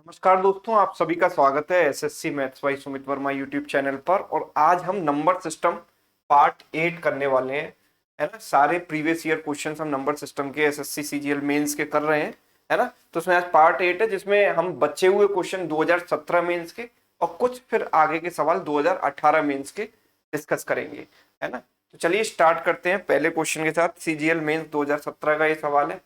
नमस्कार दोस्तों, आप सभी का स्वागत है SSC maths by Sumit Verma YouTube channel पर। और आज हम नंबर सिस्टम पार्ट 8 करने वाले हैं, है ना। सारे प्रीवियस ईयर क्वेश्चंस हम नंबर सिस्टम के एसएससी सीजीएल मेंस के कर रहे हैं, है ना। तो उसमें आज पार्ट 8 है, जिसमें हम बचे हुए क्वेश्चन 2017 मेंस के और कुछ फिर आगे के सवाल 2018 मेंस के डिस्कस करेंगे, है ना। तो चलिए स्टार्ट करते हैं पहले क्वेश्चन के साथ। सीजीएल मेंस 2017 का ये सवाल है।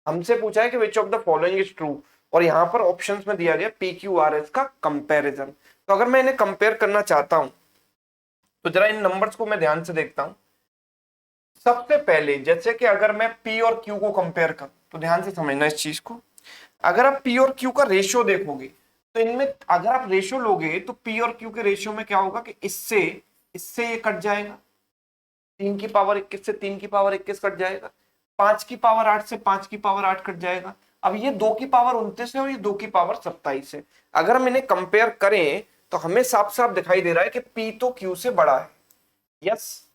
हमसे पूछा है कि विच of the following is true, और यहाँ पर ऑप्शंस में दिया गया पी क्यू आर एस का कंपैरिजन। तो अगर मैं इन्हें कंपेयर करना चाहता हूं तो जरा इन नंबर्स को मैं ध्यान से देखता हूं। सबसे पहले जैसे कि अगर मैं पी और क्यू को कंपेयर करूं तो ध्यान से समझना इस चीज को। अगर आप पी और क्यू का रेशियो देखोगे तो इनमें अगर आप रेशियो लोगे तो पी और क्यू के रेशियो में क्या होगा कि इससे इससे ये कट जाएगा, 3 की पावर 21 से 3 की पावर 21 कट जाएगा, 5 की पावर 8 से 5 की पावर 8 कट जाएगा। अब ये 2 की पावर 29 है और ये 2 की पावर 27 है। अगर हम इन्हें कंपेयर करें तो हमें साफ साफ दिखाई दे रहा है कि पी तो क्यू से बड़ा है। यस,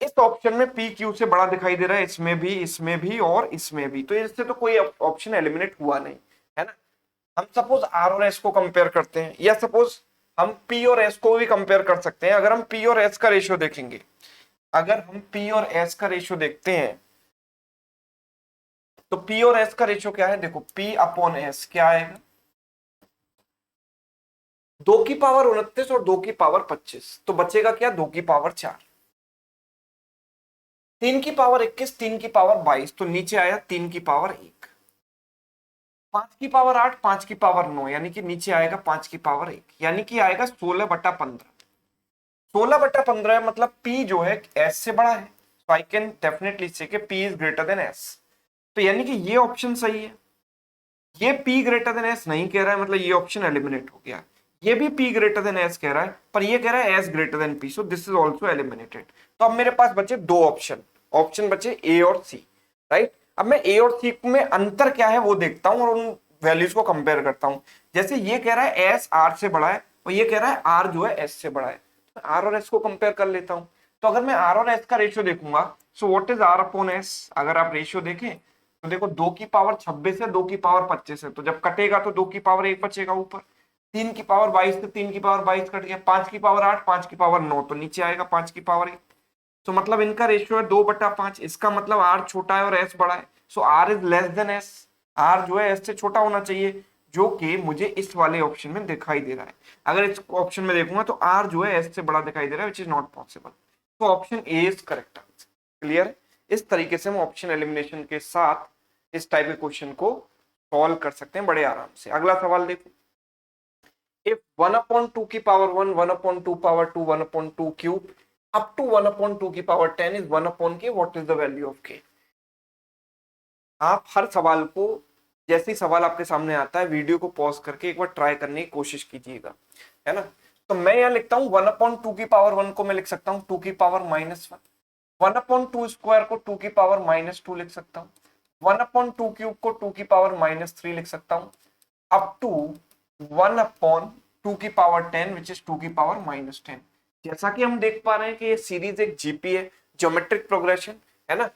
इस ऑप्शन में पी क्यू से बड़ा दिखाई दे रहा है, इसमें भी और इसमें भी। तो इससे तो कोई ऑप्शन एलिमिनेट हुआ नहीं, है ना। हम सपोज आर और एस को कंपेयर करते हैं, या सपोज हम पी और एस को भी कंपेयर कर सकते हैं। अगर हम पी और एस का रेशियो देखेंगे, अगर हम पी और एस का रेशियो देखते हैं तो पी और एस का रेशियो क्या है, देखो पी अपॉन एस क्या आएगा, 2 की पावर 29 और 2 की पावर 25, तो बचेगा क्या, 2 की पावर 4। 3 की पावर 21, 3 की पावर 22, तो नीचे आया 3 की पावर 1। 5 की पावर 8, 5 की पावर 9, यानी कि नीचे आएगा 5 की पावर 1, यानी कि आएगा 16/15। 16/15 मतलब पी जो है एस से बड़ा है, तो आई कैन डेफिनेटली से P is greater then S. तो यानी कि ये ऑप्शन सही है। ये P ग्रेटर देन S नहीं कह रहा है, मतलब ये ऑप्शन एलिमिनेट हो गया। ये भी P ग्रेटर देन S कह रहा है, पर ये कह रहा है S greater than P, so this is also eliminated. तो अब मेरे पास बचे दो ऑप्शन, ऑप्शन बचे A और C, राइट। अब मैं A और C में अंतर क्या है वो देखता हूं और उन वैल्यूज को कंपेयर करता हूं। जैसे ये कह रहा है S R से बड़ा है और ये कह रहा है R जो है S से बड़ा है, तो R और S को कंपेयर कर लेता हूं। तो अगर मैं R और S का रेशियो देखूंगा, so what is R upon S। अगर आप रेशियो देखें तो देखो 2 की पावर 26 है, 2 की पावर 25 है, तो जब कटेगा तो 2 की पावर 1 बचेगा ऊपर। 3 की पावर 22 से 3 की पावर 22 कट गया, 5 की पावर 8, 5 की पावर 9, तो नीचे आएगा 5 की पावर 1। तो मतलब इनका रेशियो है 2/5। इसका मतलब आर छोटा है और एस बड़ा है, so R is less than S. R जो है एस से छोटा होना चाहिए, जो कि मुझे इस वाले ऑप्शन में दिखाई दे रहा है। अगर इस ऑप्शन में देखूंगा तो आर जो है एस से बड़ा दिखाई दे रहा है, विच इज नॉट पॉसिबल। तो option A is correct answer. Clear है। इस तरीके से हम ऑप्शन एलिमिनेशन के साथ इस टाइप के क्वेश्चन को सॉल्व कर सकते हैं बड़े आराम से। अगला सवाल देखो। इफ 1/2 की power 1, 1/2 power 2, 1/2 cube up to 1/2 की power 10 is 1/k, what is the value of k। आप हर सवाल को, जैसे ही सवाल आपके सामने आता है, वीडियो को पॉज करके एक बार ट्राई करने की कोशिश कीजिएगा, है ना। तो मैं यहाँ लिखता हूँ 1/2 की पावर 1 को मैं लिख सकता हूँ 2 की पावर-1। 1/2 स्क्वायर को 2 की पावर-2 लिख सकता हूँ। 1/2 क्यूब को 2 की पावर-3 लिख सकता हूँ, अप टू 1/2 की पावर 10 विच इज 2 की पावर-10। जैसा कि हम देख पा रहे हैं कि ये सीरीज एक जीपी है, ज्योमेट्रिक प्रोग्रेशन, है ना।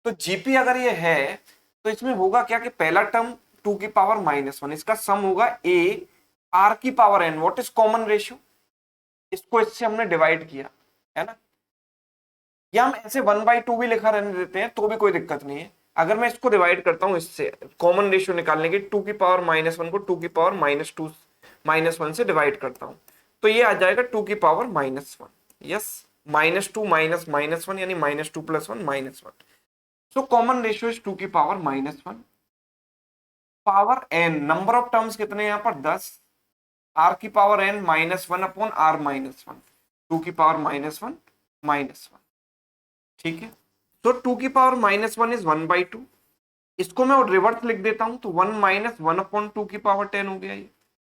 तो जीपी अगर ये है तो इसमें होगा क्या कि पहला टर्म 2 की पावर-1, इसका सम होगा ए आर की power n. What is common ratio, इसको इससे हमने डिवाइड किया, है ना। या हम ऐसे 1/2 भी लिखा रहने देते हैं तो भी कोई दिक्कत नहीं है। अगर मैं इसको डिवाइड करता हूं इससे, कॉमन रेशियो निकालने के, 2 की पावर-1 को 2 की पावर-2 -1 से डिवाइड करता हूं, तो ये आ जाएगा 2 की पावर-1। यस, -2 माइनस -1 यानी -2 + 1 -1। सो कॉमन रेशियो इज 2 की power. Power N, number of terms कितने यहाँ पर 10, आर की पावर एन -1/r-1, 2 की पावर-1 ठीक है। तो 2 की पावर-1 इज 1/2। इसको मैं रिवर्स लिख देता हूं तो 1 - 1/2 की पावर 10 हो गया ये,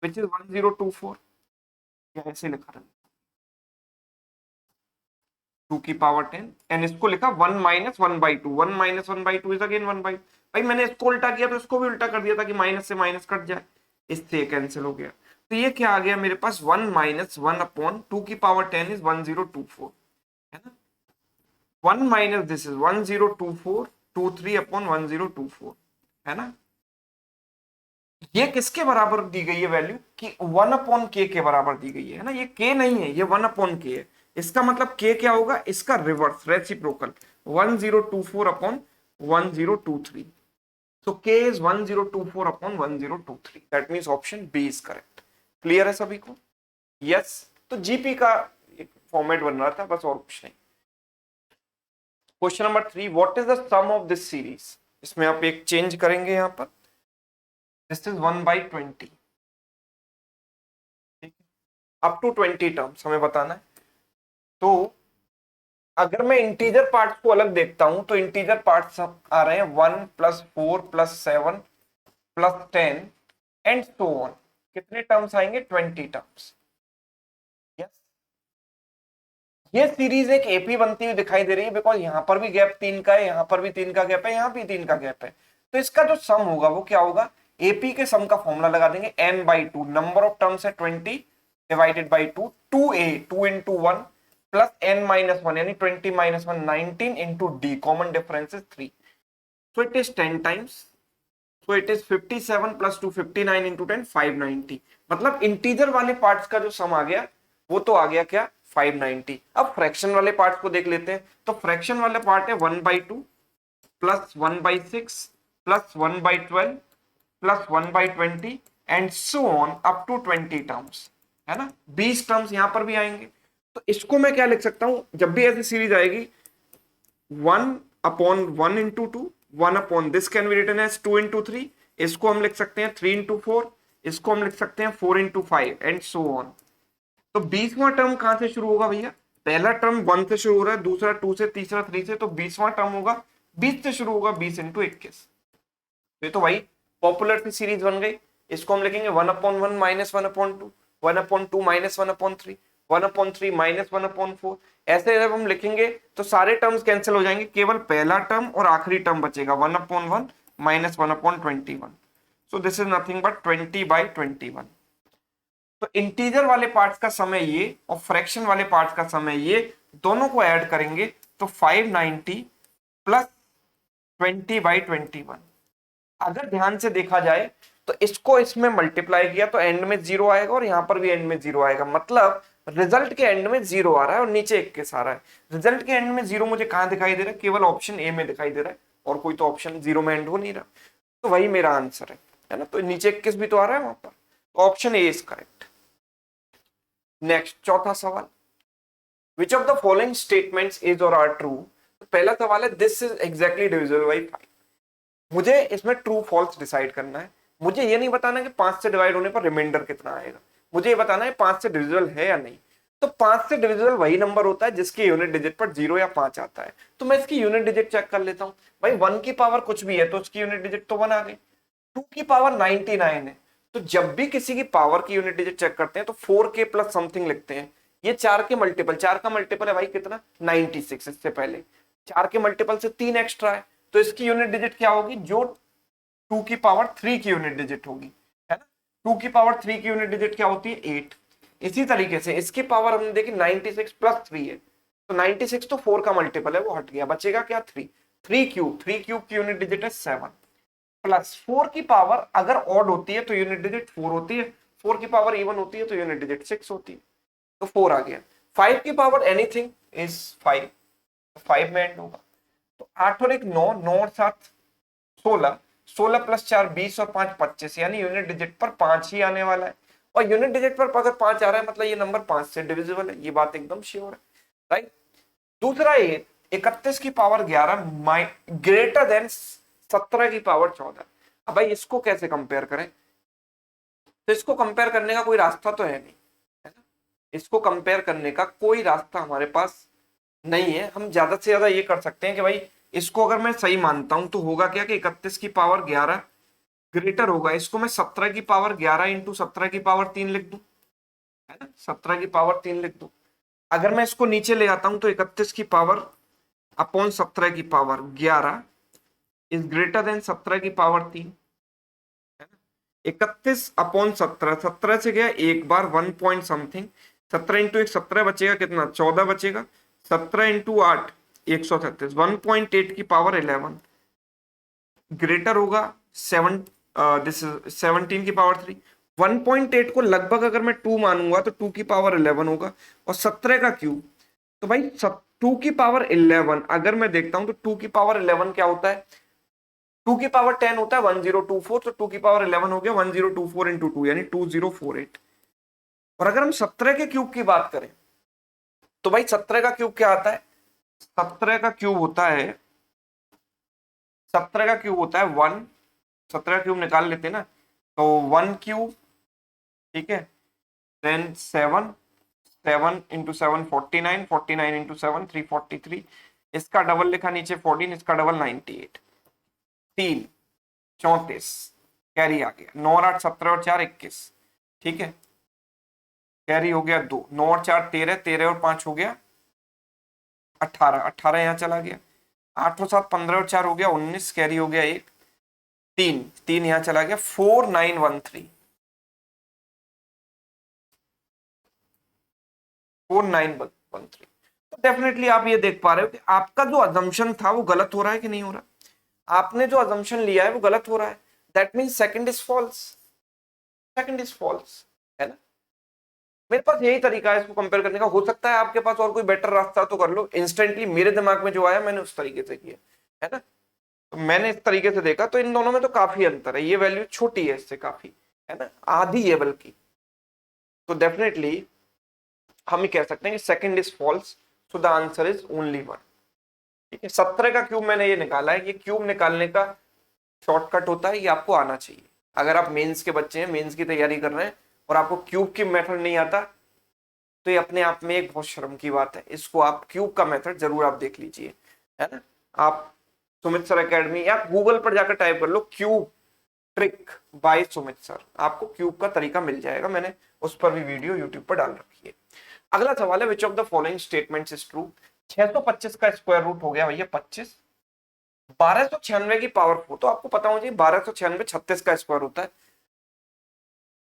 विच इज 1024। या ऐसे लिखा रहा 2 की पावर 10, एंड इसको लिखा 1 - 1/2। 1 - 1/2 इज अगेन 1/2। भाई मैंने इसको उल्टा किया तो इसको भी उल्टा कर दिया था कि माइनस से माइनस कट जाए, इससे कैंसिल हो गया। तो ये क्या आ गया मेरे पास, 1 - 1/2 की पावर 10 इज 1024, है ना। 1 माइनस दिस इज 1024, 23/1024, है ना। ये किसके बराबर दी गई है वैल्यू कि 1/k के बराबर दी गई है ना, ये k नहीं है, ये 1/k है। इसका मतलब k क्या होगा, इसका reverse reciprocal 1024/1023। So k is 1024/1023। That means option B is correct। Clear है सभी को? यस। तो जीपी का एक फॉर्मेट बन रहा था बस, और कुछ नहीं। Question number 3, what is the sum of this series? इसमें आप एक चेंज करेंगे यहां पर, this is 1/20, up to 20 terms हमें बताना है। तो अगर मैं इंटीजर पार्ट्स को अलग देखता हूं तो इंटीजर पार्ट्स आ रहे हैं 1 + 4 + 7 + 10 एंड सो ऑन। कितने टर्म्स आएंगे? 20 टर्म्स। यस, ये सीरीज एक एपी बनती हुई दिखाई दे रही है, बिकॉज यहां पर भी गैप 3 का है, यहां पर भी 3 का गैप है, यहां भी 3 का गैप है। तो इसका जो सम होगा वो क्या होगा? एपी के सम का फॉर्मूला लगा देंगे n/2, नंबर ऑफ टर्म्स है 20 divided by 2, 2a 2 × 1 plus n-1 यानी 20 - 1 19 into d, common difference is 3, so it is 10 times, so it is 57 + 2 59 into 10 590। मतलब इंटीजर वाले पार्ट्स का जो सम आ गया वो तो आ गया क्या? 590। अब फ्रैक्शन वाले पार्ट्स को देख लेते हैं। तो फ्रैक्शन वाले पार्ट है 1/2 plus 1/6 plus 1/12 plus 1/20 and so on up to 20 terms, है ना? 20 टर्म्स यहां पर भी आएंगे। तो इसको मैं क्या लिख सकता हूं? जब भी ऐसी सीरीज आएगी 1/1 × 2, 1 this can be written as 2 × 3, इसको हम लिख सकते हैं 3 × 4, इसको हम लिख सकते हैं 4 × 5 एंड सो ऑन। तो 20वां टर्म कहां से शुरू होगा भैया? पहला टर्म 1 से शुरू हो रहा है, दूसरा 2 से, तीसरा 3 से, तो 20वां टर्म होगा 20 से शुरू होगा, 20 × 21। ये तो भाई पॉपुलर सी सीरीज बन गई। इसको हम लिखेंगे 1/1 - 1/2, 1/2 - 1/3, 1/3 - 1/4। ऐसे जब हम लिखेंगे तो सारे टर्म्स कैंसिल हो जाएंगे, केवल पहला टर्म और आखिरी टर्म बचेगा 1/1 - 1/21। So this is nothing but 20/21। तो इंटीजर वाले पार्ट्स का समय ये और फ्रैक्शन वाले पार्ट्स का समय ये, दोनों को ऐड करेंगे तो 590 प्लस 20/21। अगर ध्यान से देखा जाए तो इसको इसमें मल्टीप्लाई किया तो एंड में 0 आएगा और यहां पर भी एंड में 0 आएगा, मतलब रिजल्ट के एंड में 0 आ रहा है और नीचे 21 आ रहा है। रिजल्ट के एंड में 0 मुझे कहां दिखाई दे रहा है? केवल ऑप्शन ए में दिखाई दे रहा है, और कोई तो ऑप्शन 0 में एंड हो नहीं रहा। तो वही मेरा आंसर है ना? तो नीचे 21 भी तो आ रहा है वहां पर, तो option A is correct. Next चौथा सवाल, विच of the following statements is और आर ट्रू? पहला सवाल है this is exactly divisible by 5। मुझे इसमें ट्रू फॉल्स डिसाइड करना है। मुझे ये नहीं बताना कि 5 से डिवाइड होने पर रिमाइंडर कितना आएगा, मुझे ये बताना है 5 से डिविजिबल है या नहीं। तो 5 से डिविजिबल वही नंबर होता है जिसके यूनिट डिजिट पर 0 या 5 आता है। तो मैं इसकी यूनिट डिजिट चेक कर लेता हूँ। भाई 1 की पावर कुछ भी है तो उसकी यूनिट डिजिट तो 1 आ गई। 2 की पावर 99 है, तो जब भी किसी की पावर की यूनिट डिजिट चेक करते हैं तो 4k प्लस समथिंग लिखते हैं। ये 4 के मल्टीपल, 4 का मल्टीपल है भाई कितना? 96। इससे पहले 4 के मल्टीपल से 3 एक्स्ट्रा है, तो इसकी यूनिट डिजिट क्या होगी? जो 2 की पावर 3 की यूनिट डिजिट होगी, है ना? 2 की पावर 3 की यूनिट डिजिट क्या होती है? 8। इसी तरीके से इसकी पावर हमने देखी 96 प्लस 3 है, तो 96 तो 4 का मल्टीपल है, वो हट गया, बचेगा क्या? 3। 3 क्यूब की यूनिट डिजिट है 7 प्लस 4 की पावर अगर ऑड होती है तो यूनिट डिजिट 4 होती है, 4 की पावर इवन होती है तो यूनिट डिजिट 6 होती है, तो 4 आ गया। 5 की पावर एनीथिंग इज 5, 5 में एंड होगा। तो 8 और 1 9, 9 और 7 16, 16 प्लस 4 20 और 5 25, यानी यूनिट डिजिट पर 5 ही आने वाला है। और यूनिट डिजिट पर अगर 5 आ रहा है मतलब ये नंबर 5 से डिविजिबल है, ये बात एकदम श्योर है, राइट? दूसरा ये 31 की पावर 11 ग्रेटर देन 17 की पावर 14। अब भाई इसको कैसे कंपेयर करें? तो इसको कंपेयर करने का कोई रास्ता तो है नहीं, है ना? इसको कंपेयर करने का कोई रास्ता हमारे पास नहीं है। हम ज्यादा से ज्यादा ये कर सकते हैं कि भाई इसको अगर मैं सही मानता हूं तो होगा क्या कि 31 की पावर 11 ग्रेटर होगा, इसको मैं 17 की पावर 11 इंटू 17 की पावर 3 लिख दूं, है ना? 17 की पावर 3 लिख दूं। अगर मैं इसको नीचे ले आता हूं तो 31 की पावर अपॉन 17 की पावर 11 इज ग्रेटर देन 17 की पावर 3, है ना? 31 अपॉन 17, 17 से गया एक बार 1 पॉइंट समथिंग, 17 इंटू 1 17 बचेगा, कितना? 14 बचेगा। 17 इंटू 8 136, 1.8 की पावर 11 ग्रेटर होगा 7 दिस इज 17 की पावर 3। 1.8 को लगभग अगर मैं 2 मानूंगा तो 2 की पावर 11 होगा, और 17 का क्यूब, तो भाई 2 की पावर 11 अगर मैं देखता हूं तो 2 की पावर 11 क्या होता है, 2 की पावर 10 होता है 1024, तो 2 की पावर 11 हो गया 1024 इंटू 2 यानी 2048। और अगर हम 17 के क्यूब की बात करें तो भाई 17 का क्यूब क्या आता है, 17 का क्यूब होता है 17 का क्यूब होता है 1, 17 का क्यूब निकाल लेते हैं ना, तो 1 क्यूब, ठीक है, देन 7, 7 इंटू 7 49, 49 इंटू 7 343, इसका डबल लिखा नीचे 14, इसका डबल 98, 3 34, कैरी आ गया 9 और 8 17 और 4 21, ठीक है, कैरी हो गया 2, 9 और 4 13, 13 और 5 हो गया 18, 18 यहाँ चला गया, 8 और 7 15 और 4 हो गया 19, कैरी हो गया 1, 3 3 यहाँ चला गया 4913, 4913। तो डेफिनेटली आप ये देख पा रहे हो कि आपका जो अजम्पशन था वो गलत हो रहा है कि नहीं हो रहा, आपने जो अजम्पशन लिया है वो गलत हो रहा है, that means second is false, second is false, है ना। मेरे पास यही तरीका है इसको कंपेयर करने का, हो सकता है आपके पास और कोई बेटर रास्ता तो कर लो, इंस्टेंटली मेरे दिमाग में जो आया मैंने उस तरीके से किया, है ना। तो मैंने इस तरीके से देखा तो इन दोनों में तो काफी अंतर है, ये वैल्यू छोटी है इससे काफी, है ना, आधी है बल्कि। तो डेफिनेटली हम ही कह सकते हैं कि second is false, so the answer is only 1, ठीक है। 17 का क्यूब मैंने ये निकाला है, ये क्यूब निकालने का शॉर्टकट होता है, ये आपको आना चाहिए। अगर आप मेंस के बच्चे हैं, मेंस की तैयारी कर रहे हैं और आपको क्यूब की मेथड नहीं आता, तो ये अपने आप में एक बहुत शर्म की बात है, इसको आप क्यूब का मेथड जरूर आप देख लीजिए, है ना। आप सुमित सर एकेडमी या गूगल पर जाकर टाइप कर लो cube trick by Sumit sir, आपको क्यूब का तरीका मिल जाएगा, मैंने उस पर भी वीडियो यूट्यूब पर डाल रखी है। अगला सवाल है विच of the following statements is true. 625 का स्क्वायर रूट हो गया भैया 25, 1296 की पावर 4, तो आपको पता होना चाहिए 1296 36 का स्क्वायर होता है।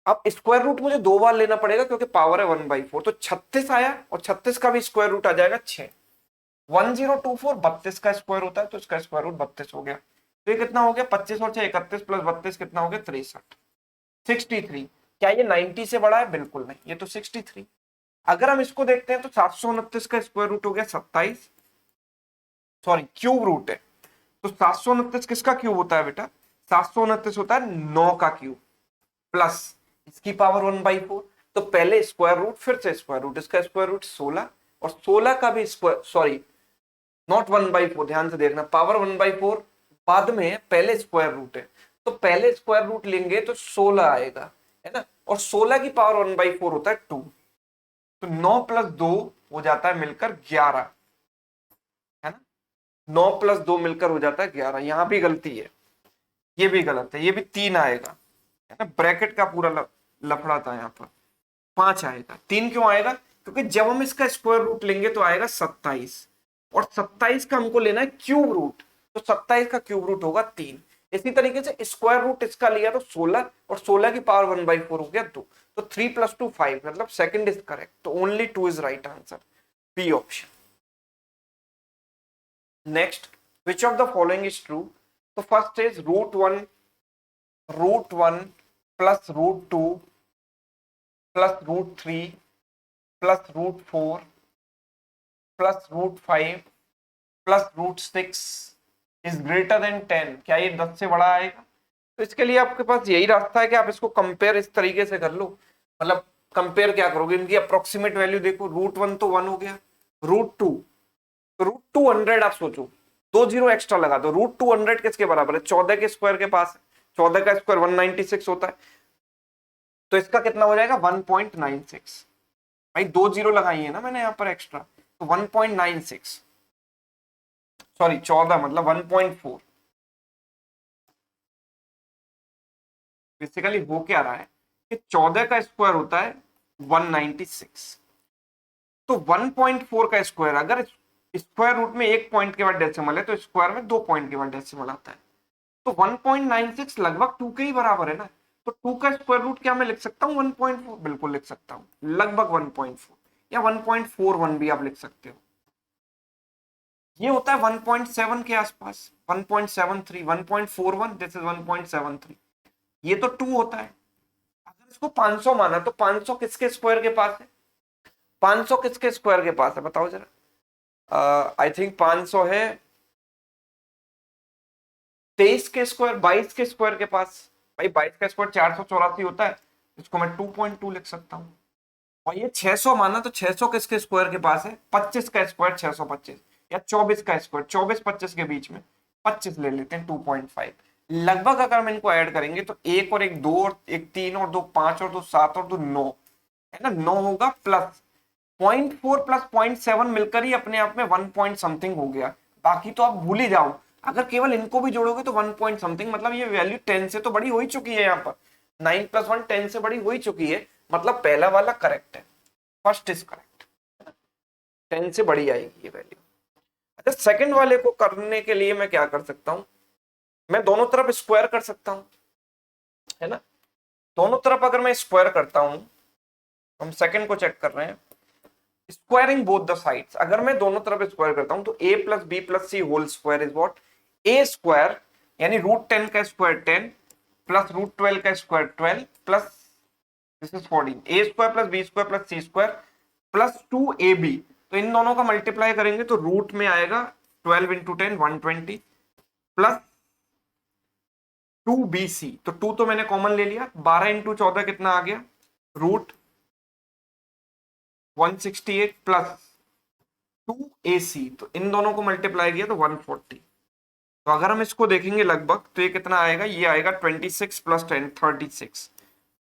अब स्क्वायर रूट मुझे 2 बार लेना पड़ेगा क्योंकि पावर है 1/4, तो 36 आया और 36 का भी स्क्वायर रूट आ जाएगा 6, 1024 32 का स्क्वायर होता है, तो इसका स्क्वायर रूट 32 हो गया, तो ये कितना हो गया 25 और 6 31 प्लस 32 कितना हो गया 63, 63। क्या ये 90 से बड़ा है, बिल्कुल नहीं, ये तो 63। अगर हम इसको देखते हैं तो 729 का स्क्वायर रूट हो गया 27, सॉरी क्यूब रूट है, तो 729 किसका क्यूब होता है बेटा, 729 होता है 9 का क्यूब प्लस इसकी पावर 1/4, तो पहले स्क्वायर रूट फिर से स्क्वायर रूट, इसका स्क्वायर रूट 16 और 16 का भी स्क्वायर, सॉरी नॉट 1/4, ध्यान से देखना, पावर 1/4 बाद में, पहले स्क्वायर रूट है, तो पहले स्क्वायर रूट लेंगे तो 16 आएगा, है ना, और 16 की पावर 1/4 होता है 2, तो 9 प्लस 2 हो जाता है मिलकर 11, है ना, 9 प्लस 2 मिलकर हो जाता है 11, यहां भी गलती है, ये भी गलत है, ये भी 3 आएगा, है ना, ब्रैकेट का पूरा लफड़ा था यहाँ पर, 5 आएगा, 3 क्यों आएगा, क्योंकि जब हम इसका स्क्वायर रूट लेंगे तो आएगा 27, और 27 का हमको लेना है क्यूब रूट, तो 27 का क्यूब रूट होगा 3। इसी तरीके से स्क्वायर रूट इसका लिया तो 16 और 16 की पावर 1/4 हो गया 2, तो 3 + 2 5, मतलब सेकंड इज करेक्ट, तो only 2 is right answer, B option. Next, which of the following is true, तो first is root one plus root 2 plus root 3 plus root 4 plus root 5 plus root 6 is greater than 10, क्या ये 10 से बड़ा आएगा। तो इसके लिए आपके पास यही रास्ता है कि आप इसको कंपेयर इस तरीके से कर लो, मतलब कंपेयर क्या करोगे, इनकी अप्रोक्सीमेट वैल्यू देखो, रूट 1 तो 1 हो गया, रूट 2, तो रूट 2 100, आप सोचो 2 जीरो एक्स्ट्रा लगा दो, रूट 2 100 किसके बराबर है, 14 के स्क्वायर के पास है, 14 का स्क्वायर 196 होता है, तो इसका कितना हो जाएगा 1.96, भाई 2 जीरो लगाई है ना मैंने यहाँ पर एक्स्ट्रा, तो 1.96, सॉरी 14 मतलब 1.4। बेसिकली हो क्या रहा है कि 14 का स्क्वायर होता है 196, तो 1.4 का स्क्वायर, अगर स्क्वायर रूट में एक पॉइंट के बाद डेसिमल है तो स्क्वायर में 2 पॉइंट के बाद डेसिमल आता है, तो 1.96 लगभग 2 के ही बराबर है ना, तो 2 का स्क्वायर रूट क्या मैं लिख सकता हूँ 1.4, बिल्कुल लिख सकता हूँ, लगभग 1.4 या 1.41 भी आप लिख सकते हो, ये होता है 1.7 के आसपास, 1.73, 1.41, दिस इज 1.73, ये तो 2 होता है। अगर इसको 500 माना तो 500 किसके स्क्वायर के पास है? 500 किसके स्क्वायर के पास है बताओ जरा। आई थिंक 500 है 23 के स्क्वायर, 22 के स्क्वायर के पास। भाई 22 का स्क्वायर 484 होता है, इसको मैं 2.2 लिख सकता हूं। और ये 600 माना तो 600 किसके स्क्वायर के पास है? 25 का स्क्वायर 625, या 24 का स्क्वायर, 24 25 के बीच में 25 ले लेते हैं 2.5। लगभग अगर हम इनको ऐड करेंगे तो एक और एक 2 और एक 3 और 2 5 और 2 7 और 2 9 है ना, 9 होगा प्लस 0.4 प्लस 0.7 मिलकर ही अपने आप में 1 पॉइंट समथिंग हो गया। बाकी तो आप भूल ही जाओ, अगर केवल इनको भी जोड़ोगे तो 1 पॉइंट समथिंग, मतलब ये वैल्यू 10 से तो बड़ी हो ही चुकी है। यहाँ पर 9 प्लस 1 10 से बड़ी हो ही चुकी है, मतलब पहला वाला करेक्ट है, फर्स्ट इज करेक्ट, 10 से बड़ी आएगी ये वैल्यू। अच्छा, सेकंड वाले को करने के लिए मैं क्या कर सकता हूं, मैं दोनों तरफ स्क्वायर कर सकता हूं, है ना। दोनों तरफ अगर मैं स्क्वायर करता हूं, हम सेकंड को चेक कर रहे हैं, स्क्वायरिंग बोथ द साइड्स, अगर मैं दोनों तरफ स्क्वायर करता हूं तो a plus b plus c whole square is what? a square, यानी √10 का स्क्वायर 10 प्लस √12 का square 12 plus this is 14, a square plus b square plus c square plus 2ab। तो इन दोनों का मल्टीप्लाई करेंगे तो रूट में आएगा 12 इंटू 10 120 प्लस 2bc, तो 2 तो मैंने कॉमन ले लिया, 12 इंटू 14 कितना आ गया? रूट 168 प्लस 2ac, तो इन दोनों को मल्टीप्लाई किया तो 140। तो अगर हम इसको देखेंगे लगभग तो ये कितना आएगा? ये आएगा 26 प्लस 10 36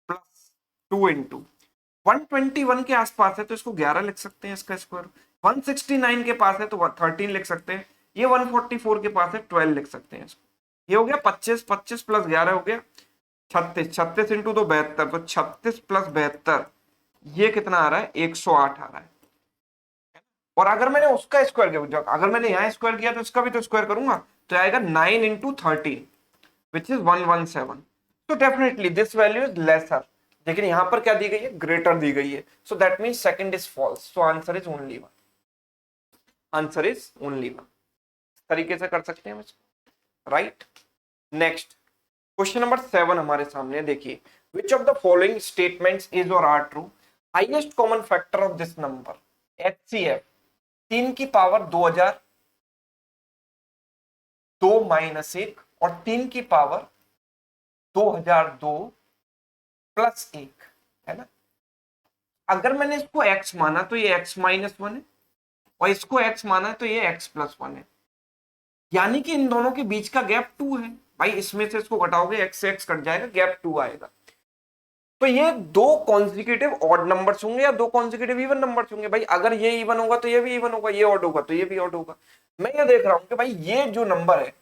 प्लस 2 इंटू 121 के आसपास है तो इसको 11 लिख सकते हैं इसका स्क्वायर। 169 के पास है तो 13 लिख सकते हैं। ये 144 के पास है 12 लिख सकते हैं इसको। ये हो गया 25, 25 प्लस 11 हो गया 36, 36 इंटू 2 72, तो 36 प्लस 72 ये कितना आ रहा है? 108 आ रहा है। और अगर मैंने उसका स्क्वायर किया, अगर मैंने यहाँ स्क्वायर किया तो इसका भी तो स्क्वायर करूंगा, तो आएगा 9 इंटू 13 विच इज 117। तो definitely this value is lesser, लेकिन यहां पर क्या दी गई है? ग्रेटर दी गई है। So that means second is false, so answer is only one, answer is only one. तरीके से कर सकते हैं हम इसको, राइट। नेक्स्ट क्वेश्चन नंबर 7 हमारे सामने देखिए, which of the following statements is और are true? Highest common factor of this number HCF 3 की पावर 2002 माइनस 1 और 3 की पावर 2002 प्लस 1, है ना। अगर मैंने इसको x माना तो ये x माइनस 1 है, और इसको x माना तो ये x प्लस 1 है, यानी कि इन दोनों के बीच का गैप 2 है। भाई इसमें से इसको घटाओगे x से x कट जाएगा, गैप 2 आएगा। तो ये दो कॉन्जिक्यूटिव ऑड नंबर्स होंगे या दो कॉन्जिक्यूटिव इवन नंबर्स होंगे? भाई अगर ये इवन होगा तो ये भी इवन होगा, ये ऑड होगा तो ये भी ऑड होगा। मैं ये देख रहा हूं कि भाई ये जो नंबर है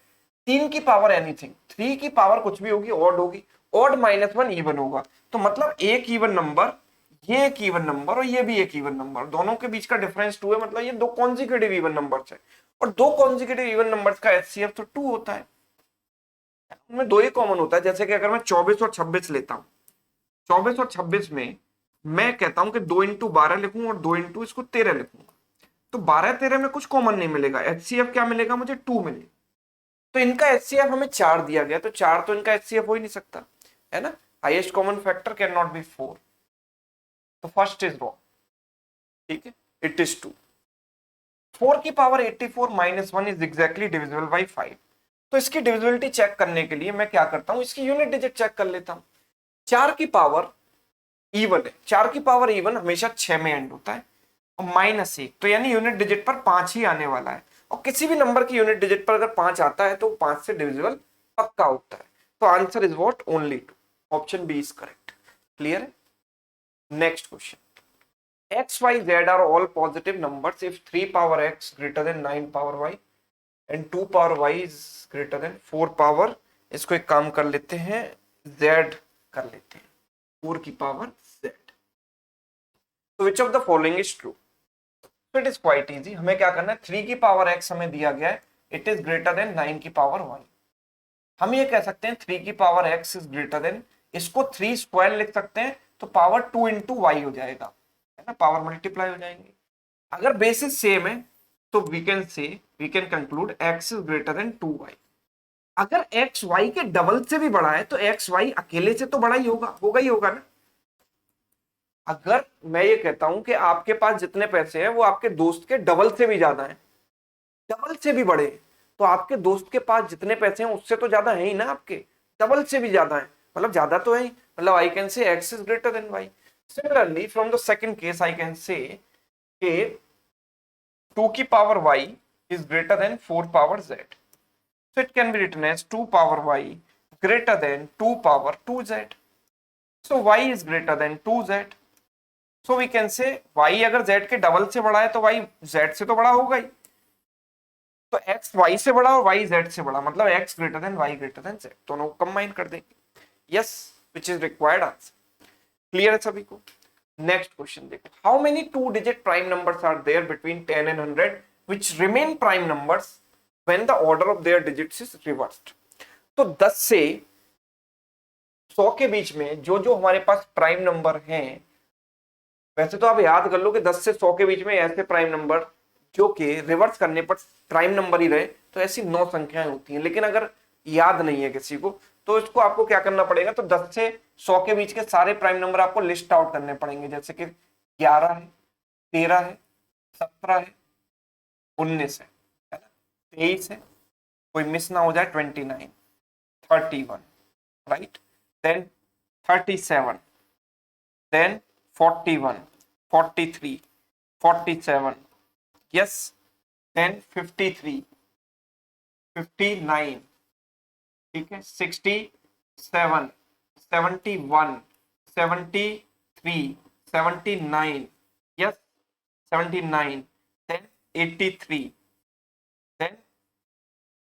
3 की पावर एनीथिंग, 3 की पावर कुछ भी होगी ऑड होगी, ऑड माइनस 1 इवन होगा, तो मतलब एक इवन नंबर, ये एक इवन नंबर और ये भी एक इवन नंबर, दोनों के बीच का डिफरेंस 2 है, मतलब ये दो कॉन्जिक्यूटिव इवन नंबर्स है। और दो कॉन्जिक्यूटिव इवन नंबर्स का HCF तो 2 होता है, उनमें दो ही कॉमन होता है। जैसे कि अगर मैं 24 और 26 लेता हूं, 24 और 26 में मैं कहता हूं कि 2 इंटू 12 लिखूं और 2 इंटू इसको 13 लिखूंगा, तो 12 13 में कुछ कॉमन नहीं मिलेगा, HCF क्या मिलेगा मुझे? 2 मिलेगा। तो इनका HCF हमें 4 दिया गया, तो 4 तो इनका HCF हो ही नहीं सकता, है ना। Highest common factor can not be 4, तो फर्स्ट इज रॉन्ग, ठीक है, इट इज 2। 4 की power 84 minus 1 is exactly divisible by 5। तो इसकी डिविजिबिलिटी चेक करने के लिए मैं क्या करता हूं, इसकी यूनिट डिजिट चेक कर लेता हूं। 4 की पावर इवन है, 4 की पावर इवन हमेशा 6 में एंड होता है, और माइनस 1 तो यानी यूनिट डिजिट पर 5 ही आने वाला है, और किसी भी नंबर की यूनिट डिजिट पर अगर 5 आता है तो 5 से डिविजिबल पक्का होता है। तो answer is what? Only 2, option B is correct. Clear है। Next question, x y z are all positive numbers if 3 power x greater than 9 power y and 2 power y is greater than 4 power, इसको एक काम कर लेते हैं, z कर लेते हैं, 4 की पावर z। तो विच of the following is true? तो इट इज क्वाइट इजी, हमें क्या करना है, 3 की पावर x हमें दिया गया है, इट इज ग्रेटर देन 9 की पावर y। हम ये कह सकते हैं 3 की power x is greater then, इसको 3 स्क्वायर लिख सकते हैं, तो पावर 2 इंटू वाई हो जाएगा, है ना, पावर मल्टीप्लाई हो जाएंगे। अगर बेसिस सेम है तो we can conclude x is greater than 2y। अगर एक्स वाई के डबल से भी बड़ा है तो एक्स वाई अकेले से तो बड़ा ही होगा ही होगा ना। अगर मैं ये कहता हूं कि आपके पास जितने पैसे हैं वो आपके दोस्त के डबल से भी ज्यादा हैं, डबल से भी बड़े हैं, तो आपके दोस्त के पास जितने पैसे हैं उससे तो ज्यादा है ही ना, आपके डबल से भी ज्यादा है, मतलब ज्यादा तो है ही, मतलब I can say x is greater than y. Similarly from the second case I can say कि 2 की power y is greater than 4 power z. So it can be written as 2 power y greater than 2 power 2z. So y is greater than 2z. So we can say y अगर z के double से बड़ा है तो y z से तो बड़ा होगा ही, तो x y से बड़ा और y z से बड़ा, मतलब x greater than y greater than z, दोनों को कंबाइन कर देंगे। Yes, which is required answer. Clear है सभी को। नेक्स्ट क्वेश्चन देखो, how many 2 digit prime numbers are there between 10 and 100 which remain prime numbers when the order of their digits is reversed। तो 10 से 100 के बीच में जो जो हमारे पास प्राइम नंबर हैं, वैसे तो आप याद कर लो कि 10 से 100 के बीच में ऐसे प्राइम नंबर जो कि रिवर्स करने पर प्राइम नंबर ही रहे, तो ऐसी 9 संख्याएं होती हैं। लेकिन अगर याद नहीं है किसी को तो इसको आपको क्या करना पड़ेगा, तो 10 से 100 के बीच के सारे प्राइम नंबर आपको लिस्ट आउट करने पड़ेंगे, जैसे कि 11 है, 13 है, 17 है, 19 है ना, 23 है, कोई मिस ना हो जाए, 29, 31, right, then 37, then 41, 43, 47, yes, then 53, 59, ठीक है, 67, 71, 73, 79, यस, 79, देन 83, देन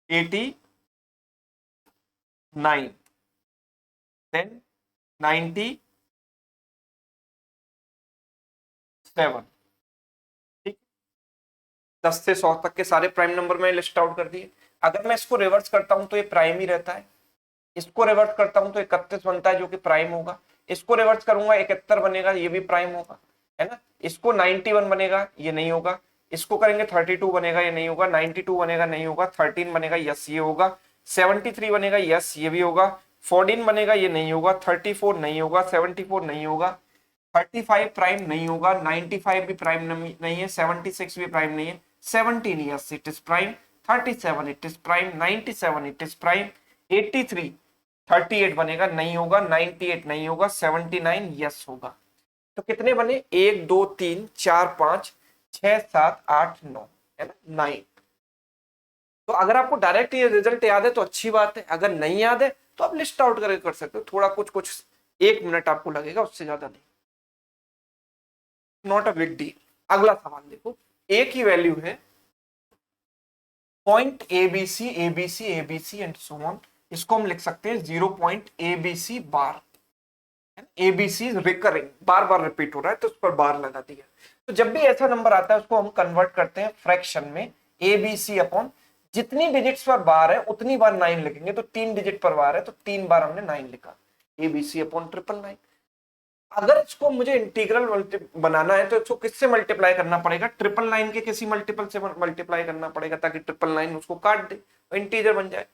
89, देन 97, ठीक। 10 से 100 तक के सारे प्राइम नंबर में लिस्ट आउट कर दिए। अगर मैं इसको रिवर्स करता हूं तो ये प्राइम ही रहता है, इसको रिवर्स करता हूं तो 31 बनता है जो कि प्राइम होगा, इसको रिवर्स करूंगा 71 बनेगा, ये भी प्राइम होगा, है ना। इसको 91 बनेगा, ये नहीं होगा, इसको करेंगे 32 बनेगा, ये नहीं होगा, 92 बनेगा, नहीं होगा, 13 बनेगा, यस ये होगा, 73 बनेगा, यस ये भी होगा, 14 बनेगा, ये नहीं होगा, 34 नहीं होगा, 74 नहीं होगा, 35 प्राइम नहीं होगा, 95 भी प्राइम नहीं है, 76 भी प्राइम नहीं है, 17 yes it is prime, 37 it is prime, 97 it is prime, 83, 38 बनेगा, नहीं होगा, 98 नहीं होगा, 79 यस होगा। तो कितने बने, 1 2 3 4 5 6 7 8 9, है ना, 9। तो अगर आपको डायरेक्ट ये रिजल्ट याद है तो अच्छी बात है, अगर नहीं याद है तो आप लिस्ट आउट करके कर सकते हो, थोड़ा कुछ कुछ 1 मिनट आपको लगेगा, उससे ज्यादा नहीं, नॉट अ बिग डील। अगला सवाल देखो, ए की वैल्यू है point ABC ABC ABC and so on, इसको हम लिख सकते हैं 0.abc बार, एबीसी रिकरिंग, बार बार रिपीट हो रहा है तो उस पर बार लगा दिया। तो जब भी ऐसा नंबर आता है उसको हम कन्वर्ट करते हैं फ्रैक्शन में, एबीसी अपॉन जितनी डिजिट्स पर बार है उतनी बार 9 लिखेंगे, तो 3 डिजिट पर बार है तो 3 बार हमने 9 लिखा, एबीसी अपॉन 999। अगर इसको मुझे इंटीग्रल बनाना है तो इसको किससे मल्टीप्लाई करना पड़ेगा, 999 के किसी मल्टीपल से मल्टीप्लाई करना पड़ेगा ताकि 999 उसको काट दे और इंटीजर बन जाए।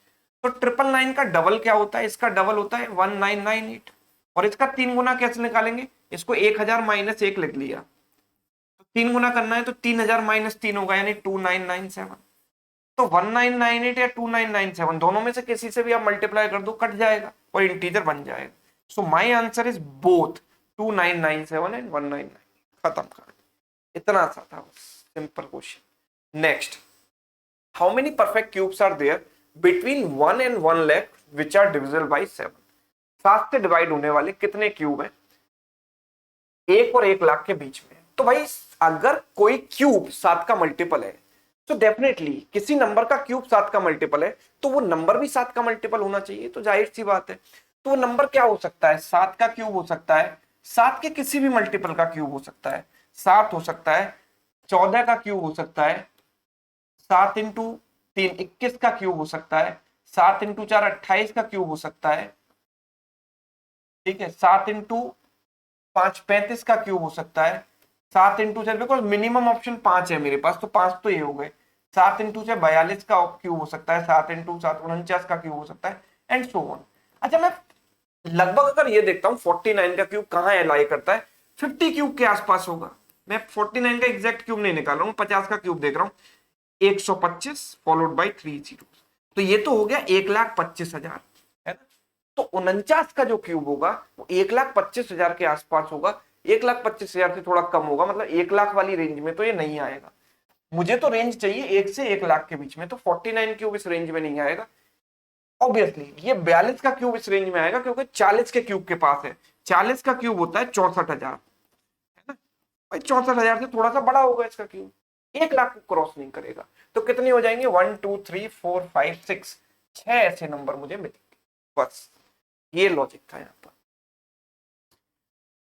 तो 999 का डबल क्या होता है, इसका डबल होता है 1998, और इसका 3 गुना कैसे निकालेंगे, इसको 1000 माइनस 1 लिख लिया, तो 3 गुना करना है तो 3000 माइनस 3 होगा, यानी 2997। तो 1998 या 2997 दोनों में से किसी से भी आप मल्टीप्लाई कर दो, कट जाएगा और इंटीजर बन जाएगा। So my answer is both 2997 and 199, खत्म कर, इतना सा था बस, simple question. Next, how many perfect cubes are there between 1 and 1 lakh which are divisible by 7। 7 से डिवाइड होने वाले कितने क्यूब हैं 1 और 1 लाख के बीच में। तो भाई अगर कोई क्यूब 7 का मल्टीपल है तो डेफिनेटली किसी नंबर का क्यूब 7 का मल्टीपल है तो वो नंबर भी 7 का मल्टीपल होना चाहिए, तो जाहिर सी बात है। तो वो नंबर क्या हो सकता है, 7 का क्यूब हो सकता है, 7 के किसी भी मल्टीपल का क्यूब हो सकता है, 7 हो सकता है, 14 का क्यूब हो सकता है, 7 इंटू 3 21 का क्यूब हो सकता है, 7 इंटू 4 28 का क्यूब हो सकता है, ठीक है, 7 इंटू 5 35 का क्यूब हो सकता है, 7 इंटू 4, बिकॉज मिनिमम ऑप्शन 5 है मेरे पास तो 5 तो ये हो गए, 7 इंटू से 42 का क्यूब हो सकता है, 7 इंटू 7 49 का क्यूब हो सकता है, एंड सो ऑन। अच्छा, मैं लगभग अगर ये देखता हूँ 49 का क्यूब कहाँ लाई करता है, 50 क्यूब के आसपास होगा। मैं 49 का एग्जैक्ट क्यूब नहीं निकाल रहा हूँ, 50 का क्यूब देख रहा हूँ, 125 फॉलोड बाई 3 जीरो, तो ये तो हो गया 1,25,000, है ना। तो 49 का जो क्यूब होगा वो 1,25,000 के आसपास होगा, 1,25,000 से थोड़ा कम होगा, मतलब 1 लाख वाली रेंज में तो ये नहीं आएगा। मुझे तो रेंज चाहिए 1 से 1 लाख के बीच में, तो 49 क्यूब इस रेंज में नहीं आएगा। ऑब्वियसली ये 42 का क्यूब इस रेंज में आएगा, क्योंकि 40 के क्यूब के पास है, 40 का क्यूब होता है 64,000, है ना भाई, 64,000 से थोड़ा सा बड़ा होगा इसका क्यूब, 1 लाख को क्रॉस नहीं करेगा। तो कितने हो जाएंगे, 1 2 3 4 5 6, 6 ऐसे नंबर मुझे मिलेंगे, बस ये लॉजिक था यहाँ पर।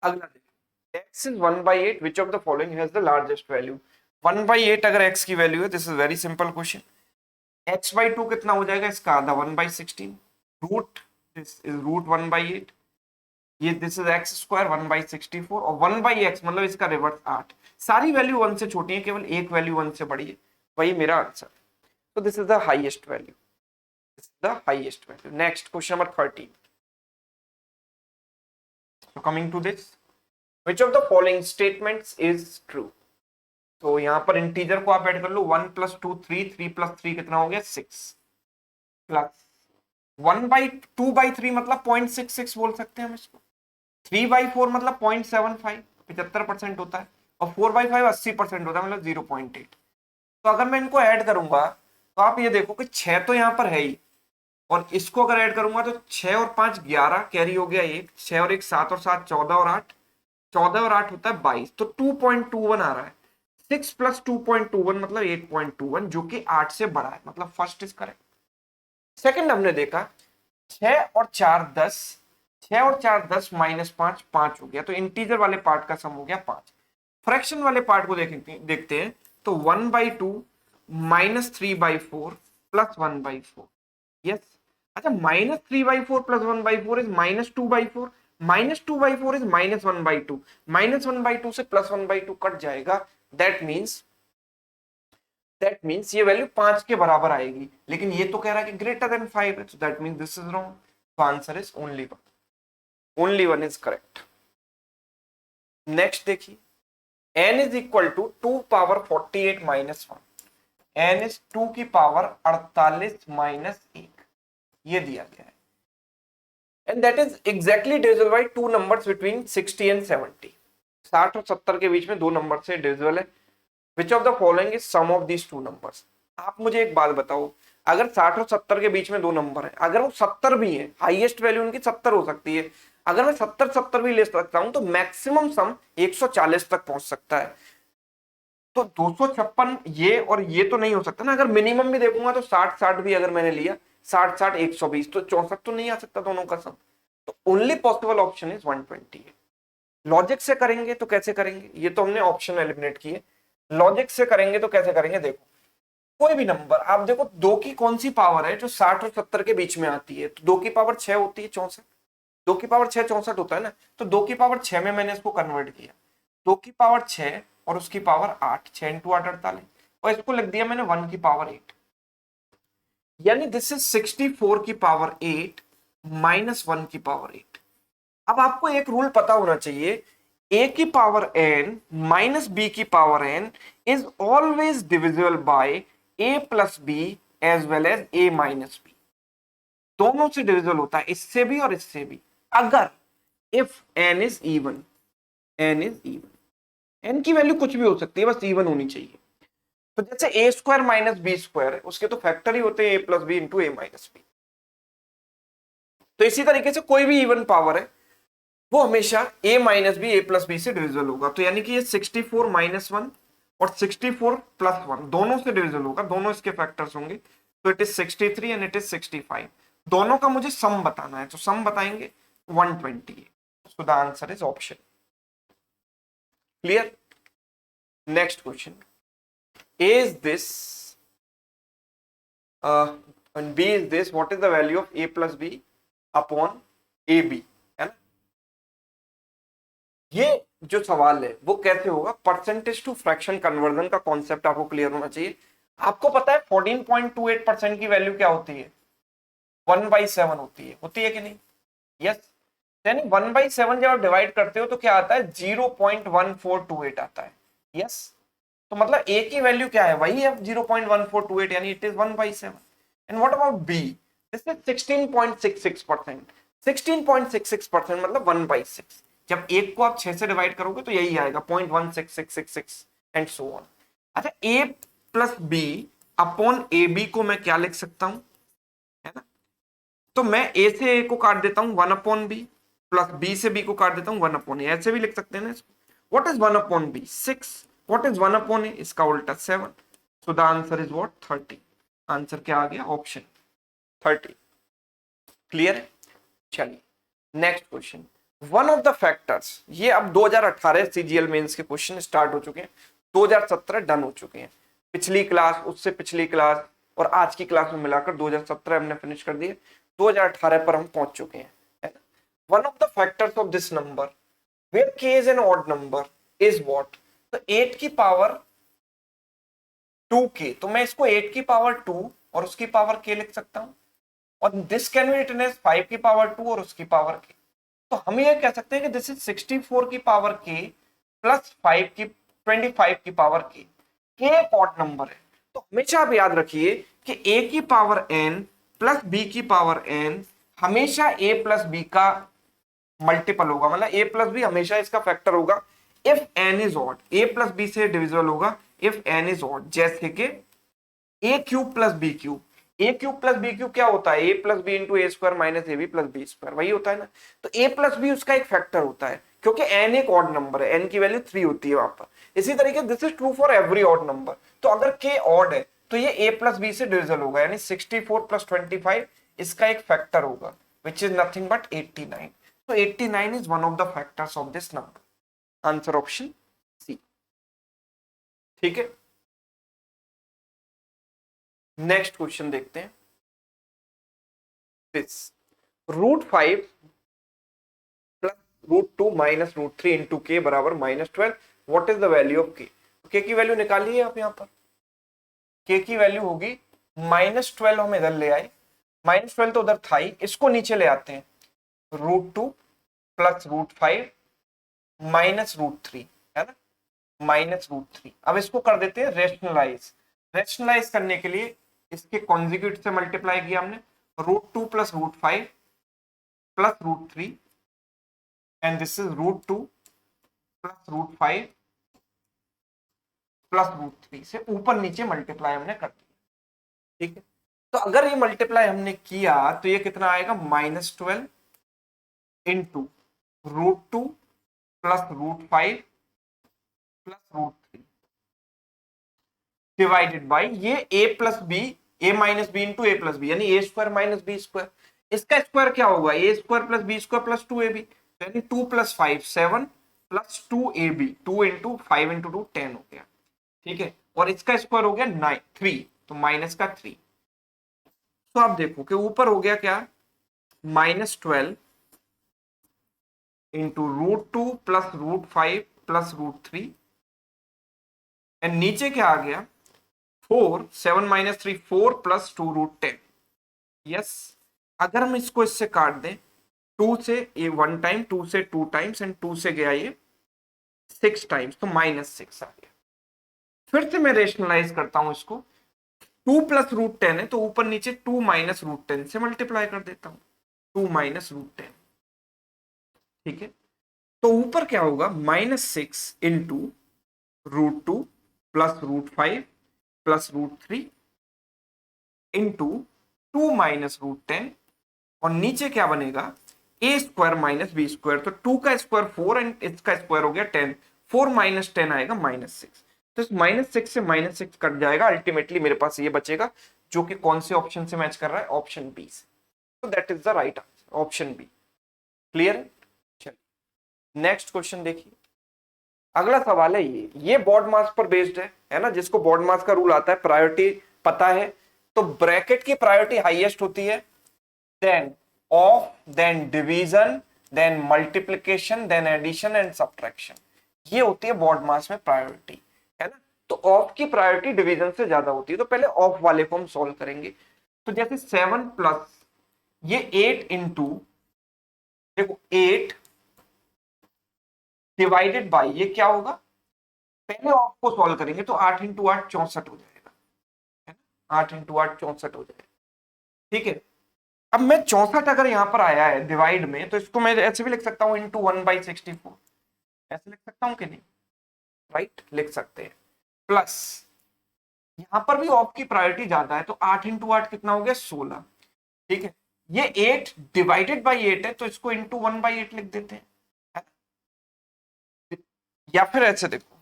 अगला देखिए, x is 1/8, which of the following has the largest value? 1/8 अगर x की वैल्यू है, this is very simple question, x/2 कितना हो जाएगा, इसका आधा 1/16, रूट दिस इज रूट 1/8, ये दिस इज एक्स स्क्वायर 1/64, और 1/x मतलब इसका रिवर्स 8। सारी वैल्यू 1 से छोटी है, केवल एक वैल्यू 1 से बड़ी है, वही मेरा आंसर। तो this is the highest value, this is the highest value. Next question number 13, so coming to this, which of the following statements is true? तो यहां पर इंटीजर को आप ऐड कर लो, 1 + 2 3, 3 + 3 कितना हो गया 6, प्लस 1/2/3 मतलब 0.66 बोल सकते हैं हम इसको, 3/4 मतलब 0.75 75% होता है, और 4/5 80% होता है, मतलब 0.8। तो अगर मैं इनको ऐड करूंगा तो आप ये देखो कि 6 तो यहाँ पर है ही, और इसको अगर ऐड करूंगा तो 6 और 5 11, कैरी हो गया 1, 6 और 1 7 और 7 14 और 8, 14 और 8 होता है 22, तो 2.21 आ रहा है। 6 + 2.21 मतलब 8.21, जो कि 8 से बड़ा है, मतलब फर्स्ट इज करेक्ट। सेकंड हमने देखा 6 और 4 10, 6 और 4 10 -5 5 हो गया, तो इंटीजर वाले पार्ट का सम हो गया 5। फ्रैक्शन वाले पार्ट को देखते हैं, तो 1/2 -3/4 + 1/4, यस। अच्छा, -3/4 + 1/4 इज -2/4, -2/4 इज -1/2, -1/2 से +1/2 कट जाएगा, दैट मीन्स ये वैल्यू 5 के बराबर आएगी, लेकिन ये तो कह रहा है कि ग्रेटर देन 5 है, so that means this is wrong. So answer is only one is correct. Next देखिए, n is equal to 2 power 48 minus 1, n is 2 की पावर 48 माइनस 1, ये दिया गया है, and that is exactly divisible by two numbers between 60 and 70, 60 और 70 के बीच में दो नंबर से डिविजिबल है। Which of the following is sum of these two numbers? आप मुझे एक बात बताओ, अगर 60 और 70 के बीच में दो नंबर है, अगर वो 70 भी है, हाईएस्ट वैल्यू उनकी 70 हो सकती है, अगर मैं 70 भी ले सकता हूं तो मैक्सिमम सम 140 तक पहुंच सकता है। तो 256 ये और ये तो नहीं हो सकता ना, अगर मिनिमम भी देखूंगा तो 60 भी अगर मैंने लिया, 60 120, तो 64 तो नहीं आ सकता दोनों का सम। तो only possible option is 128। Logic से करेंगे तो कैसे करेंगे, ये तो हमने ऑप्शन एलिमिनेट किए, लॉजिक से करेंगे तो कैसे करेंगे, देखो कोई भी नंबर आप देखो, 2 की कौन सी पावर है जो 60 और 70 के बीच में आती है, तो 2 की पावर 6 होती है 64, 2 की पावर 6 64 होता है ना, तो 2 की पावर 6 में मैंने इसको कन्वर्ट किया, 2 की पावर 6 और उसकी पावर 8, 6 × 8 48, और इसको लिख दिया मैंने 1 की पावर 8, यानी दिस इज 64 की पावर 8 माइनस 1 की पावर 8। अब आपको एक रूल पता होना चाहिए, a की पावर n माइनस b की power n is always divisible by a + b as well as a - b, दोनों से डिविजिबल होता है, इससे भी और इससे भी, अगर if n is even, n की वैल्यू कुछ भी हो सकती है, बस इवन होनी चाहिए। तो जैसे a² - b², उसके तो फैक्टर ही होते हैं a + b × a - b, तो इसी तरीके से कोई भी इवन पावर है वो हमेशा a - b a + b से डिविजिबल होगा, तो यानी कि ये 64 - 1 और 64 + 1 दोनों से डिविजिबल होगा, दोनों इसके फैक्टर्स होंगे, तो it is 63 and it is 65। दोनों का मुझे सम बताना है, तो सम बताएंगे 120, सो the answer is option. Clear? Next question, is this and b is this, what is the value of a + b upon ab, है ना। ये जो सवाल है वो कैसे होगा, परसेंटेज टू फ्रैक्शन कन्वर्जन का कॉन्सेप्ट आपको क्लियर होना चाहिए। आपको पता है 14.28% की वैल्यू क्या होती है? 1/7 होती है कि नहीं? यस। यानी 1/7 जब आप डिवाइड करते हो तो क्या आता है? 0.1428 आता है। यस। तो मतलब ए की वैल्यू क्या है? वही है 0.1428, यानी it is 1/7। And what about b? This is 16.66%। 16.66% मतलब 1/6। जब एक को आप 6 से डिवाइड करोगे तो यही आएगा 0.16666 एंड सो ऑन। अच्छा, A plus B upon A B को मैं क्या लिख सकता हूं, है ना? तो मैं ए से ए को काट देता हूं 1/b, प्लस बी से बी को काट देता हूं 1/a, ऐसे भी लिख सकते हैं ना इसको। What is 1/b? 6। What is 1/a? इसका उल्टा 7। सो the answer is what? 30। Answer क्या आ गया? ऑप्शन 30। क्लियर है? चलिए next question. One of the factors, ये अब 2018 सीजीएल मेंस के क्वेश्चन स्टार्ट हो चुके हैं, 2017 डन हो चुके हैं। पिछली क्लास, उससे पिछली क्लास और आज की क्लास में मिलाकर 2017 हमने फिनिश कर दिए, 2018 पर हम पहुंच चुके हैं। One of the factors of this number where k is an odd number is what? तो 8 की पावर 2k, तो मैं इसको 8 की पावर 2 और उसकी पावर k लिख सकता हूं, और this can be written as 5 की पावर 2 और उसकी पावर k। तो हम ये कह सकते हैं कि दिस इज 64 की पावर k प्लस 5 की 25 की पावर k। k एक ऑड नंबर है, तो हमेशा आप याद रखिए कि a की पावर n प्लस b की पावर n हमेशा a प्लस b का मल्टीपल होगा, मतलब a प्लस बी हमेशा इसका फैक्टर होगा if n is odd. a plus b से डिविजिबल होगा इफ n इज ऑड। जैसे कि a cube plus b cube, a cube plus b cube क्या होता है? ए plus b into a square minus a b plus B square, वही होता है ना। तो ए प्लस बी उसका एक फैक्टर होता है, क्योंकि एन एक ऑड नंबर है, एन की वैल्यू 3 होती है वहां पर। इसी तरीके this is true for every odd number. तो अगर के ऑड है तो ये ए प्लस बी से डिविजल होगा, यानी 64 प्लस 25 इसका एक फैक्टर होगा, विच इज नथिंग बट 89। तो 89 is one of the factors of this number. Answer option c. ठीक है, नेक्स्ट क्वेश्चन देखते हैं। दिस √5 प्लस √2 माइनस √3 इंटू के बराबर -12। What is the value of के? के की वैल्यू निकालिए आप यहाँ पर। के की वैल्यू होगी -12, हम इधर ले आए, -12 तो उधर था ही, इसको नीचे ले आते हैं। √2 प्लस √5 माइनस √3, है ना, -√3। अब इसको कर देते हैं रेशनलाइज। रेशनलाइज करने के लिए इसके कॉन्जिक्यूट से मल्टीप्लाई किया हमने, √2 plus √5 plus √3 and this is √2 plus √5 plus √3 से ऊपर नीचे मल्टीप्लाई हमने कर दिया। ठीक है, तो अगर ये मल्टीप्लाई हमने किया तो ये कितना आएगा? -12 into √2 plus √5 plus √3 divided by ये a plus B, a minus B into A plus B, यानी A square minus B square. इसका स्क्वायर क्या होगा? A square plus B square plus 2ab, यानी 2 plus 5 7 plus 2ab, 2 into 5 into 2 10 हो गया। ठीक है, और इसका स्क्वायर हो गया 9 3, तो माइनस का 3। तो आप देखो कि ऊपर हो गया क्या? -12 इंटू √2 प्लस √5 प्लस √3 एंड नीचे क्या आ गया? 4 7 माइनस 3 4 प्लस 2 √10। यस, अगर हम इसको इससे काट दें, 2 से ये 1 टाइम, 2 से 2 टाइम्स एंड 2 से गया ये 6 टाइम्स, तो -6 आ गया। फिर से मैं रेशनलाइज करता हूं इसको, 2 प्लस √10 है तो ऊपर नीचे 2 माइनस √10 से मल्टीप्लाई कर देता हूं, 2 माइनस √10। ठीक है, तो ऊपर क्या होगा? -6 into √2 plus √5 plus √3 into 2 minus √10, और नीचे क्या बनेगा? ए स्क्वायर माइनस बी स्क्वायर, तो 2 का स्क्वायर 4 एंड इसका स्क्वायर हो गया 10, 4 माइनस 10 आएगा -6। तो इस -6 से -6 कट जाएगा, अल्टीमेटली मेरे पास ये बचेगा, जो कि कौन से ऑप्शन से मैच कर रहा है? ऑप्शन बी से। तो that is the right answer, option b. Clear है? चलिए नेक्स्ट क्वेश्चन देखिए। अगला सवाल है ये बोर्ड मास पर बेस्ड है ना। जिसको बोर्ड मास का रूल आता है, प्रायोरिटी पता है, तो ब्रैकेट की प्रायोरिटी हाईएस्ट होती है, then of, then division, then multiplication, then addition and subtraction. ये होती है बोर्ड मास में प्रायोरिटी, है ना। तो ऑफ की प्रायोरिटी डिवीजन से ज्यादा होती है, तो पहले ऑफ वाले को हम सॉल्व करेंगे। तो जैसे 7 प्लस ये 8 इंटू, देखो 8 डिवाइडेड बाई ये क्या होगा, पहले ऑफ को सॉल्व करेंगे तो 8 इंटू 8 64 हो जाएगा, है ना, 8 इंटू 8 64 हो जाएगा। ठीक है, अब मैं 64 अगर यहां पर आया है डिवाइड में, तो इसको मैं ऐसे भी लिख सकता हूं इंटू 1/64, ऐसे लिख सकता हूं कि नहीं, राइट, लिख सकते हैं। प्लस यहां पर भी ऑफ की प्रायोरिटी ज्यादा है, तो 8 इंटू 8 कितना हो गया, 16। ठीक है, ये 8 डिवाइडेड बाई 8 है, तो इसको इंटू 1/8 लिख देते हैं, है ना? या फिर ऐसे देखो,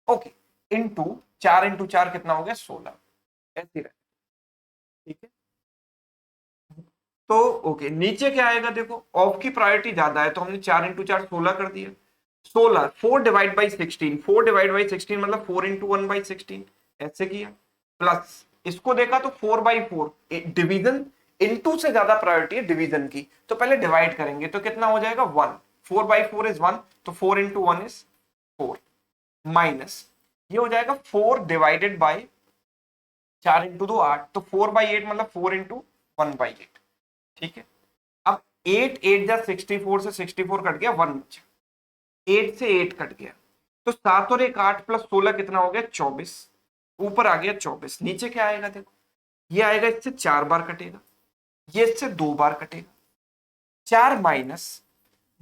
ओके, इंटू 4 इंटू 4 कितना हो गया, 16, ऐसे रहे। ठीक है, तो ओके, नीचे क्या आएगा, देखो ऑफ की प्रायोरिटी ज्यादा है, तो हमने 4 इंटू 4 16 कर दिया। 16 4 डिवाइड बाई 16, 4 डिवाइड बाई 16 मतलब 4 इंटू 1/16, ऐसे किया। प्लस इसको देखा तो 4/4, डिवीजन इनटू से ज्यादा प्रायोरिटी है डिवीजन की, तो पहले डिवाइड करेंगे, तो कितना हो जाएगा 1, 4/4 इज 1, तो 4 इंटू 1 इज 4, माइनस ये हो जाएगा 4 डिवाइडेड बाई 4 इंटू 2 8, तो 4/8 मतलब 4 इंटू 1/8। ठीक है, अब 8 8 जा 64 से 64 कट गया, 1 बचा, 8 से 8 कट गया, तो 7 और 1 8 प्लस 16 कितना हो गया, 24, ऊपर आ गया 24। नीचे क्या आएगा, देखो ये आएगा, इससे 4 बार कटेगा, ये इससे 2 बार कटेगा, 4 माइनस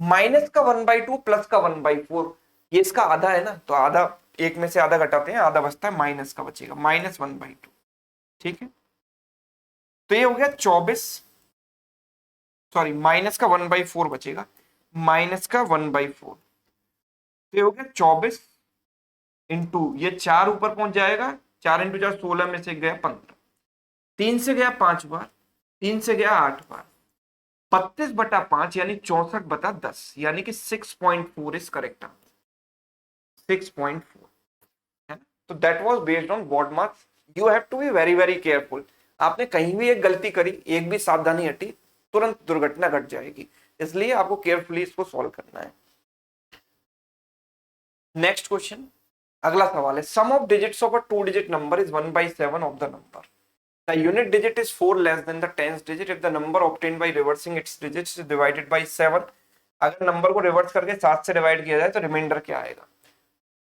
माइनस का 1/2 प्लस का 1/4, ये इसका आधा है ना, तो आधा, एक में से आधा घटाते हैं, आधा बचता है, माइनस का बचेगा, -1/2। ठीक है, तो ये हो गया 24, सॉरी माइनस का 1/4 बचेगा, माइनस का 1/4, तो ये हो गया 24 इंटू ये 4 ऊपर पहुंच जाएगा, 4 इंटू 4 16 में से गया 15, 3 से गया 5 बार, 3 से गया 8 बार, 32/5 यानी 64/10, यानी कि 6.4 इज करेक्ट आंसर, 6.4, है ना। तो that was based on board marks, you have to be very very careful. आपने कहीं भी एक गलती करी, एक भी सावधानी हटी, तुरंत दुर्घटना घट जाएगी, इसलिए आपको केयरफुली इसको सॉल्व करना है। नेक्स्ट क्वेश्चन, अगला सवाल है, sum of digits of a 2 digit number is 1/7 of the number, the unit digit is 4 less than the 10th digit if the number obtained by reversing its digits is divided by 7। अगर number को reverse करके 7 से divide किया जाए तो reminder क्या आएगा,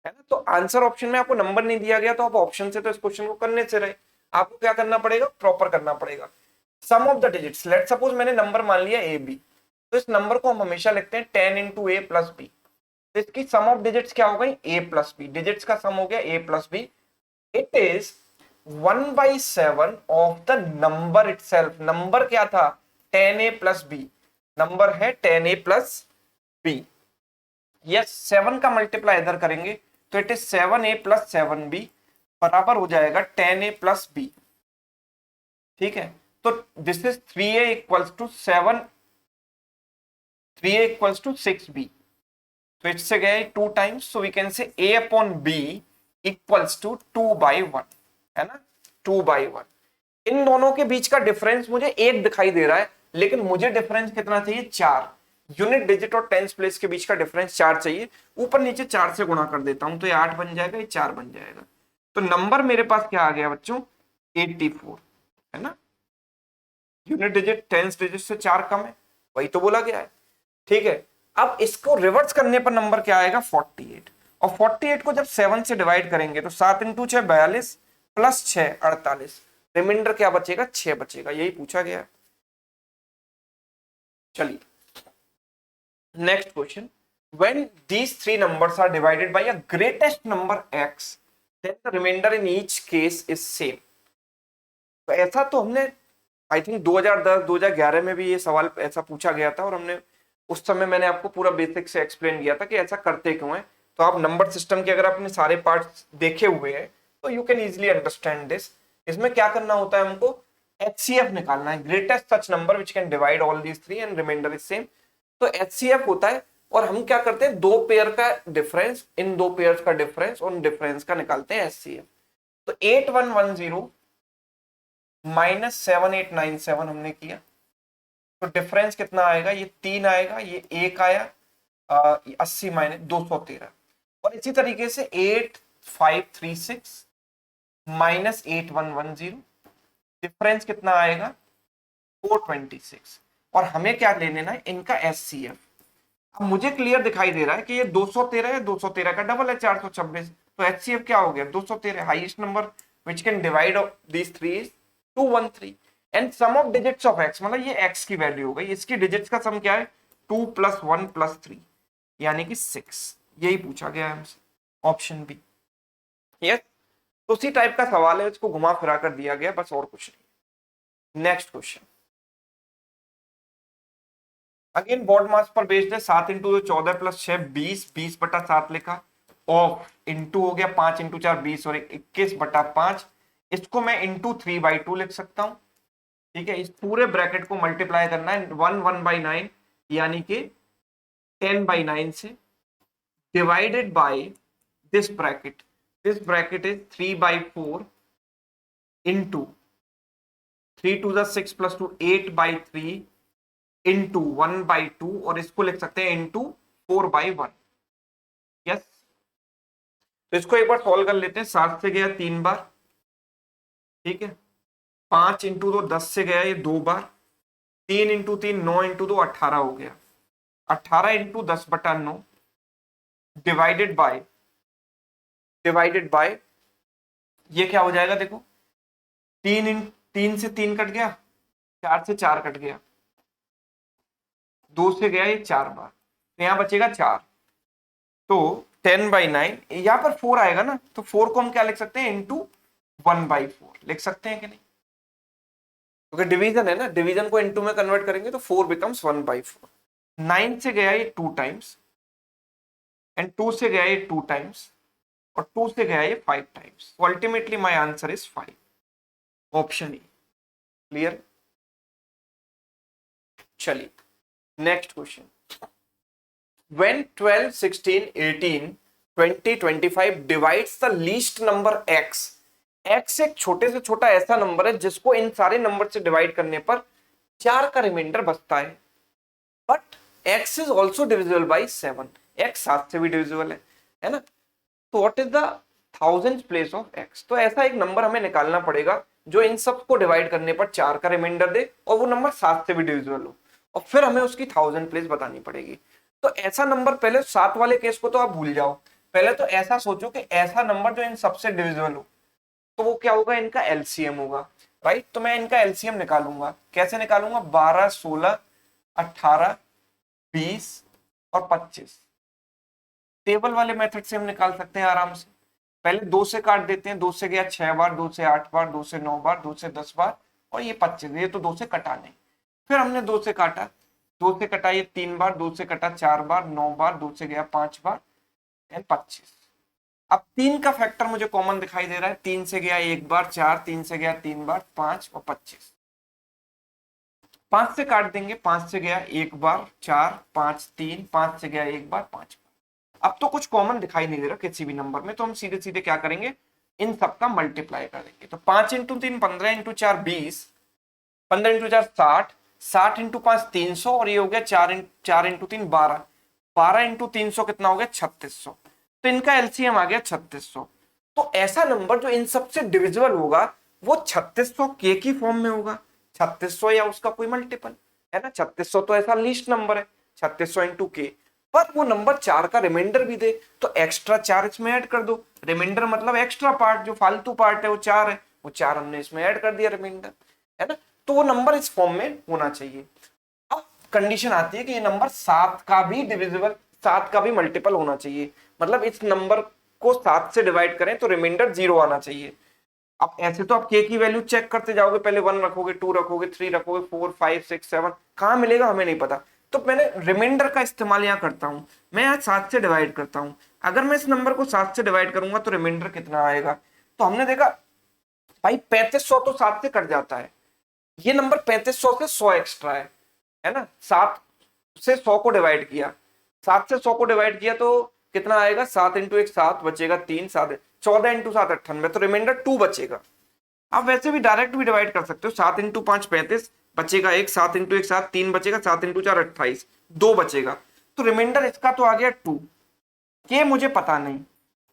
है ना। तो आंसर ऑप्शन में आपको नंबर नहीं दिया गया, तो आप ऑप्शन से तो इस क्वेश्चन को करने से रहे, आपको क्या करना पड़ेगा, प्रॉपर करना पड़ेगा। Sum of the digits, let suppose मैंने नंबर मान लिया ए बी, तो इस नंबर को हम हमेशा लिखते हैं 10 इंटू ए प्लस बी, तो इसकी सम ऑफ डिजिट्स क्या हो गई, ए प्लस बी, डिजिट्स का सम हो गया A plus B, it is 1/7 of the number itself. Number क्या था, 10a प्लस बी, नंबर है 10a प्लस बी, यस 7 का मल्टीप्लाई इधर करेंगे तो it is 7a plus 7b बराबर हो जाएगा 10a प्लस बी। ठीक है, तो this is 3a equals to 7, 3a equals to 6b, तो इससे गए 2 times, so we can say a upon b equals to 2/1, है ना, 2/1। इन दोनों के बीच का डिफरेंस मुझे 1 दिखाई दे रहा है, लेकिन मुझे डिफरेंस कितना चाहिए, 4। यूनिट डिजिट और टेंस प्लेस के बीच का डिफरेंस 4 चाहिए, ऊपर नीचे 4 से गुणा कर देता हूं, तो ये 8 बन जाएगा, ये 4 बन जाएगा, तो नंबर मेरे पास क्या आ गया बच्चों, 84, है ना। यूनिट डिजिट टेंस डिजिट से 4 कम है, वही तो बोला गया है। ठीक है, अब इसको रिवर्स करने पर नंबर क्या आएगा, 48, और 48 को जब 7 से डिवाइड करेंगे तो 7 इंटू 6 42 प्लस 6 48, रिमाइंडर क्या बचेगा, 6 बचेगा, यही पूछा गया। चलिए next question, when these three numbers are divided by a greatest number x then the remainder in each case is same। तो ऐसा तो हमने आई थिंक 2010 2011 में भी ये सवाल ऐसा पूछा गया था, और हमने उस समय मैंने आपको पूरा बेसिक से एक्सप्लेन किया था कि ऐसा करते क्यों है। तो आप नंबर सिस्टम के अगर आपने सारे पार्ट्स देखे हुए हैं तो you can easily understand this. इसमें क्या करना होता है, हमको HCF निकालना है, greatest such number which can divide all these three and remainder is same. तो HCF होता है, और हम क्या करते हैं, दो पेयर का डिफरेंस, इन दो पेयर्स का डिफरेंस, और डिफरेंस का निकालते हैं HCF। तो 8110 -7897 हमने किया, तो डिफरेंस कितना आएगा, ये 3 आएगा, ये 1 आया, 80 - 213। और इसी तरीके से 8 536 माइनस 8110, डिफरेंस कितना आएगा 426। और हमें क्या ले लेना है इनका एचसीएफ। अब मुझे क्लियर दिखाई दे रहा है कि ये 213 है, 213 का डबल है 426, तो एचसीएफ क्या हो गया 213। Highest number which can divide these three is 213 and sum of digits of x, मतलब ये एक्स की वैल्यू हो गई, इसकी डिजिट्स का सम क्या है 2 + 1 + 3 यानी कि 6। यही पूछा गया है हमसे, ऑप्शन बी। यस, तो उसी टाइप का सवाल है, इसको घुमा फिरा कर दिया गया बस, और कुछ नहीं। नेक्स्ट क्वेश्चन, अगेन बॉड मास पर बेस्ड है। 7 × 14 + 6 20, 20/7 लिखा, ऑफ इंटू हो गया 5 × 4 20 और 21/5। इसको मैं इंटू 3/2 लिख सकता हूं। ठीक है, इस पूरे ब्रैकेट को मल्टीप्लाई करना है 1/9 यानी कि 10/9 से, divided by this bracket, this bracket is 3/4 into 3 × 6 + 2 8/3 into 1/2 और इसको लिख सकते हैं इंटू 4/1। यस, तो इसको एक बार सॉल्व कर लेते हैं। 7 से गया 3 बार, ठीक है, 5 × 2 10 से गया ये 2 बार, 3 × 3 9 × 2 18 हो गया, 18 × 10/9 डिवाइडेड बाय ये क्या हो जाएगा देखो, 3 से 3 कट गया, 4 से 4 कट गया, 2 से गया ये 4 बार, तो यहां बचेगा 4। तो 10/9 यहां पर 4 आएगा ना, तो 4 को हम क्या लिख सकते हैं इंटू 1/4 लिख सकते हैं कि नहीं, क्योंकि डिवीजन है ना, डिवीजन को इनटू में कन्वर्ट करेंगे तो 4 बिकम्स 1/4। 9 से गया ये 2 टाइम्स एंड 2 से गया ये 2 टाइम्स और 2 से गया ये 5 टाइम्स, तो ultimately my answer is 5, option E. Clear? चलिए next question, when 12 16 18 20 25 divides the least number x, x एक छोटे से छोटा ऐसा नंबर है जिसको इन सारे नंबर से डिवाइड करने पर 4 का रिमाइंडर बचता है, but x is also divisible by 7, x 7 से भी डिविजिबल है ना, तो what is the thousand place of x। तो ऐसा एक नंबर हमें निकालना पड़ेगा जो इन सबको डिवाइड करने पर 4 का रिमाइंडर दे और वो नंबर 7 से भी डिविजिबल हो, और फिर हमें उसकी थाउजेंड प्लेस बतानी पड़ेगी। तो ऐसा नंबर, पहले 7 वाले केस को तो आप भूल जाओ, पहले तो ऐसा सोचो कि ऐसा नंबर जो इन सबसे डिविजिबल हो, तो वो क्या होगा इनका एलसीएम होगा, राइट। तो मैं इनका एलसीएम निकालूंगा, कैसे निकालूंगा 12 16 18 20 और 25। टेबल वाले मेथड से हम निकाल सकते हैं आराम से। पहले 2 से काट देते हैं, 2 से गया 6 बार, 2 से 8 बार, 2 से 9 बार, 2 से 10 बार और ये 25, ये तो 2 से कटा नहीं। फिर हमने 2 से काटा, 2 से कटा ये 3 बार, 2 से कटा 4 बार, 9 बार, 2 से गया 5 बार एंड 25। अब 3 का फैक्टर मुझे कॉमन दिखाई दे रहा है, 3 से गया 1 बार 4, 3 से गया 3 बार 5 और 25। 5 से काट देंगे, 5 से गया 1 बार 4 5 3, 5 से गया 1 बार 5 बार। अब तो कुछ कॉमन दिखाई नहीं दे रहा किसी भी नंबर में, तो हम सीधे सीधे क्या करेंगे इन सबका मल्टीप्लाई कर देंगे। तो 5 × 3 15 × 4 20, 15 × 4 60, 60 × 5 300 और ये हो गया 4 × 3 12, 12 × 300 कितना हो गया 3600। तो इनका एलसीएम आ गया 3600। तो ऐसा नंबर जो इन सबसे डिविजिबल होगा वो 3600 के की फॉर्म में होगा, 3600 या उसका कोई मल्टीपल है ना। 3600 तो ऐसा लीस्ट नंबर है, 3600 × के, पर वो नंबर 4 का रिमाइंडर भी दे तो एक्स्ट्रा 4 इसमें ऐड कर दो। रिमाइंडर मतलब एक्स्ट्रा पार्ट, जो फालतू पार्ट है वो 4 है, वो 4 हमने इसमें ऐड कर दिया रिमाइंडर, है ना। तो वो नंबर इस फॉर्म में होना चाहिए। अब कंडीशन आती है कि ये नंबर 7 का भी डिविजिबल, 7 का भी मल्टीपल होना चाहिए, मतलब इस नंबर को 7 से डिवाइड करें तो रिमाइंडर 0 आना चाहिए। अब ऐसे तो आप के की वैल्यू चेक करते जाओगे, पहले 1 रखोगे 2 रखोगे 3 रखोगे 4 5 6 7, कहां मिलेगा हमें नहीं पता। तो मैंने रिमाइंडर का इस्तेमाल यहाँ करता हूं, मैं यहाँ 7 से डिवाइड करता हूं। अगर मैं इस नंबर को 7 से डिवाइड करूंगा तो रिमाइंडर कितना आएगा, तो हमने देखा भाई 3500 तो 7 से कट जाता है, ये नंबर 3500 से 100 एक्स्ट्रा है ना। 7 से 100 को डिवाइड किया, 7 से 100 को डिवाइड किया तो कितना आएगा, 7 × 1 7 बचेगा 3, 7 14 × 7 98, तो रिमाइंडर 2 बचेगा। आप वैसे भी डायरेक्ट भी डिवाइड कर सकते हो, 7 × 5 35 बचेगा 1, 7 × 1 7 3 बचेगा, 7 × 4 28 2 बचेगा, तो रिमाइंडर इसका तो आ गया 2। के मुझे पता नहीं,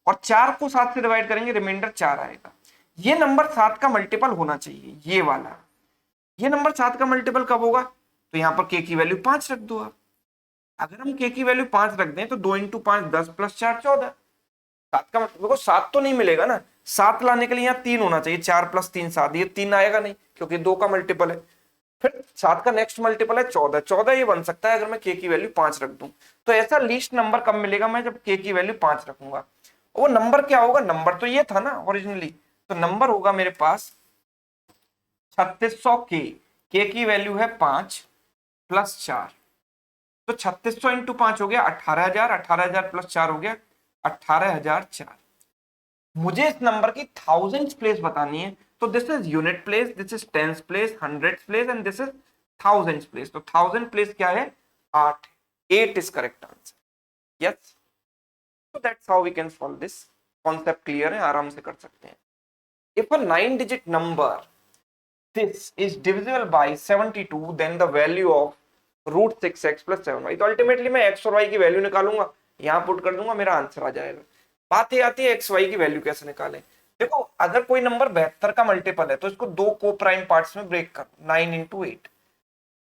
और 4 को 7 से डिवाइड करेंगे, रिमाइंडर 4 आएगा। ये नंबर 7 का मल्टीपल होना चाहिए, ये वाला। ये नंबर 7 का मल्टीपल कब होगा? तो यहाँ पर के की वैल्यू 5 रख दो आप। अगर हम के की वैल्यू 5 रख दें तो 2 इंटू 5 10 प्लस 4 14। 7 का मतलब देखो 7 तो नहीं मिलेगा ना, 7 लाने के लिए यहाँ 3 होना चाहिए, 4 प्लस 3 7, ये 3 आएगा नहीं क्योंकि 2 का मल्टीपल है। फिर 7 का नेक्स्ट मल्टीपल है 14, 14 ये बन सकता है अगर मैं के की वैल्यू 5 रख दूं। तो ऐसा लीस्ट नंबर कब मिलेगा? मैं जब के की वैल्यू 5 रखूंगा। वो नंबर क्या होगा? नंबर तो ये था ना ओरिजिनली, तो नंबर होगा मेरे पास 3600 के की वैल्यू है 5 प्लस 4, तो 3600 इंटू 5 हो गया 18,000, 18,000 प्लस 4 हो गया 18,004। मुझे इस नंबर की थाउजेंड्स प्लेस बतानी है, तो this is unit place, this is tens place, hundreds place and this is thousands place. तो थाउजेंड प्लेस क्या है? 8। 8 is correct answer. Yes, so that's how we can solve this। Concept clear है, आराम से कर सकते हैं। If a 9-digit number this is divisible by 72, then the value of root 6x plus 7y। तो ultimately मैं x और y की वैल्यू निकालूंगा, यहां पुट कर दूंगा, मेरा आंसर आ जाएगा। बात ये आती है एक्स वाई की वैल्यू कैसे निकालें। देखो अगर कोई नंबर 72 का मल्टीपल है तो इसको दो को प्राइम पार्ट्स में ब्रेक करो, 9 इंटू 8।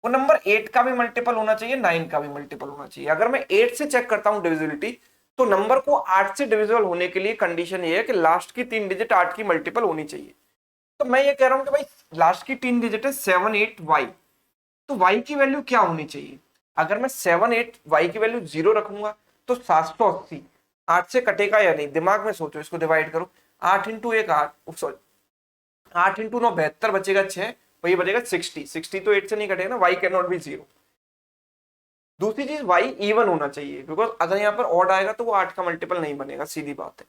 वो नंबर 8 का भी मल्टीपल होना चाहिए, 9 का भी मल्टीपल होना चाहिए। अगर मैं 8 से चेक करता हूं डिविजिबिलिटी, तो नंबर को 8 से डिविजिबल होने के लिए कंडीशन ये है कि लास्ट की 3 डिजिट 8 की मल्टीपल होनी चाहिए। तो मैं ये कह रहा हूं कि भाई लास्ट की 3 डिजिट है 7 8 वाई, तो y की वैल्यू क्या होनी चाहिए? अगर मैं 7 8 y की वैल्यू 0 रखूंगा तो 780 8 से कटेगा या नहीं? दिमाग में सोचो, इसको डिवाइड करो, 8 इंटू 1 8, सॉरी 8 इंटू 9 72, बचेगा 6, वही बचेगा 60। 60 तो 8 से नहीं कटेगा ना, y कैन नॉट बी 0। दूसरी चीज y इवन होना चाहिए, बिकॉज अगर यहाँ पर ऑड आएगा तो वो 8 का मल्टीपल नहीं बनेगा, सीधी बात है।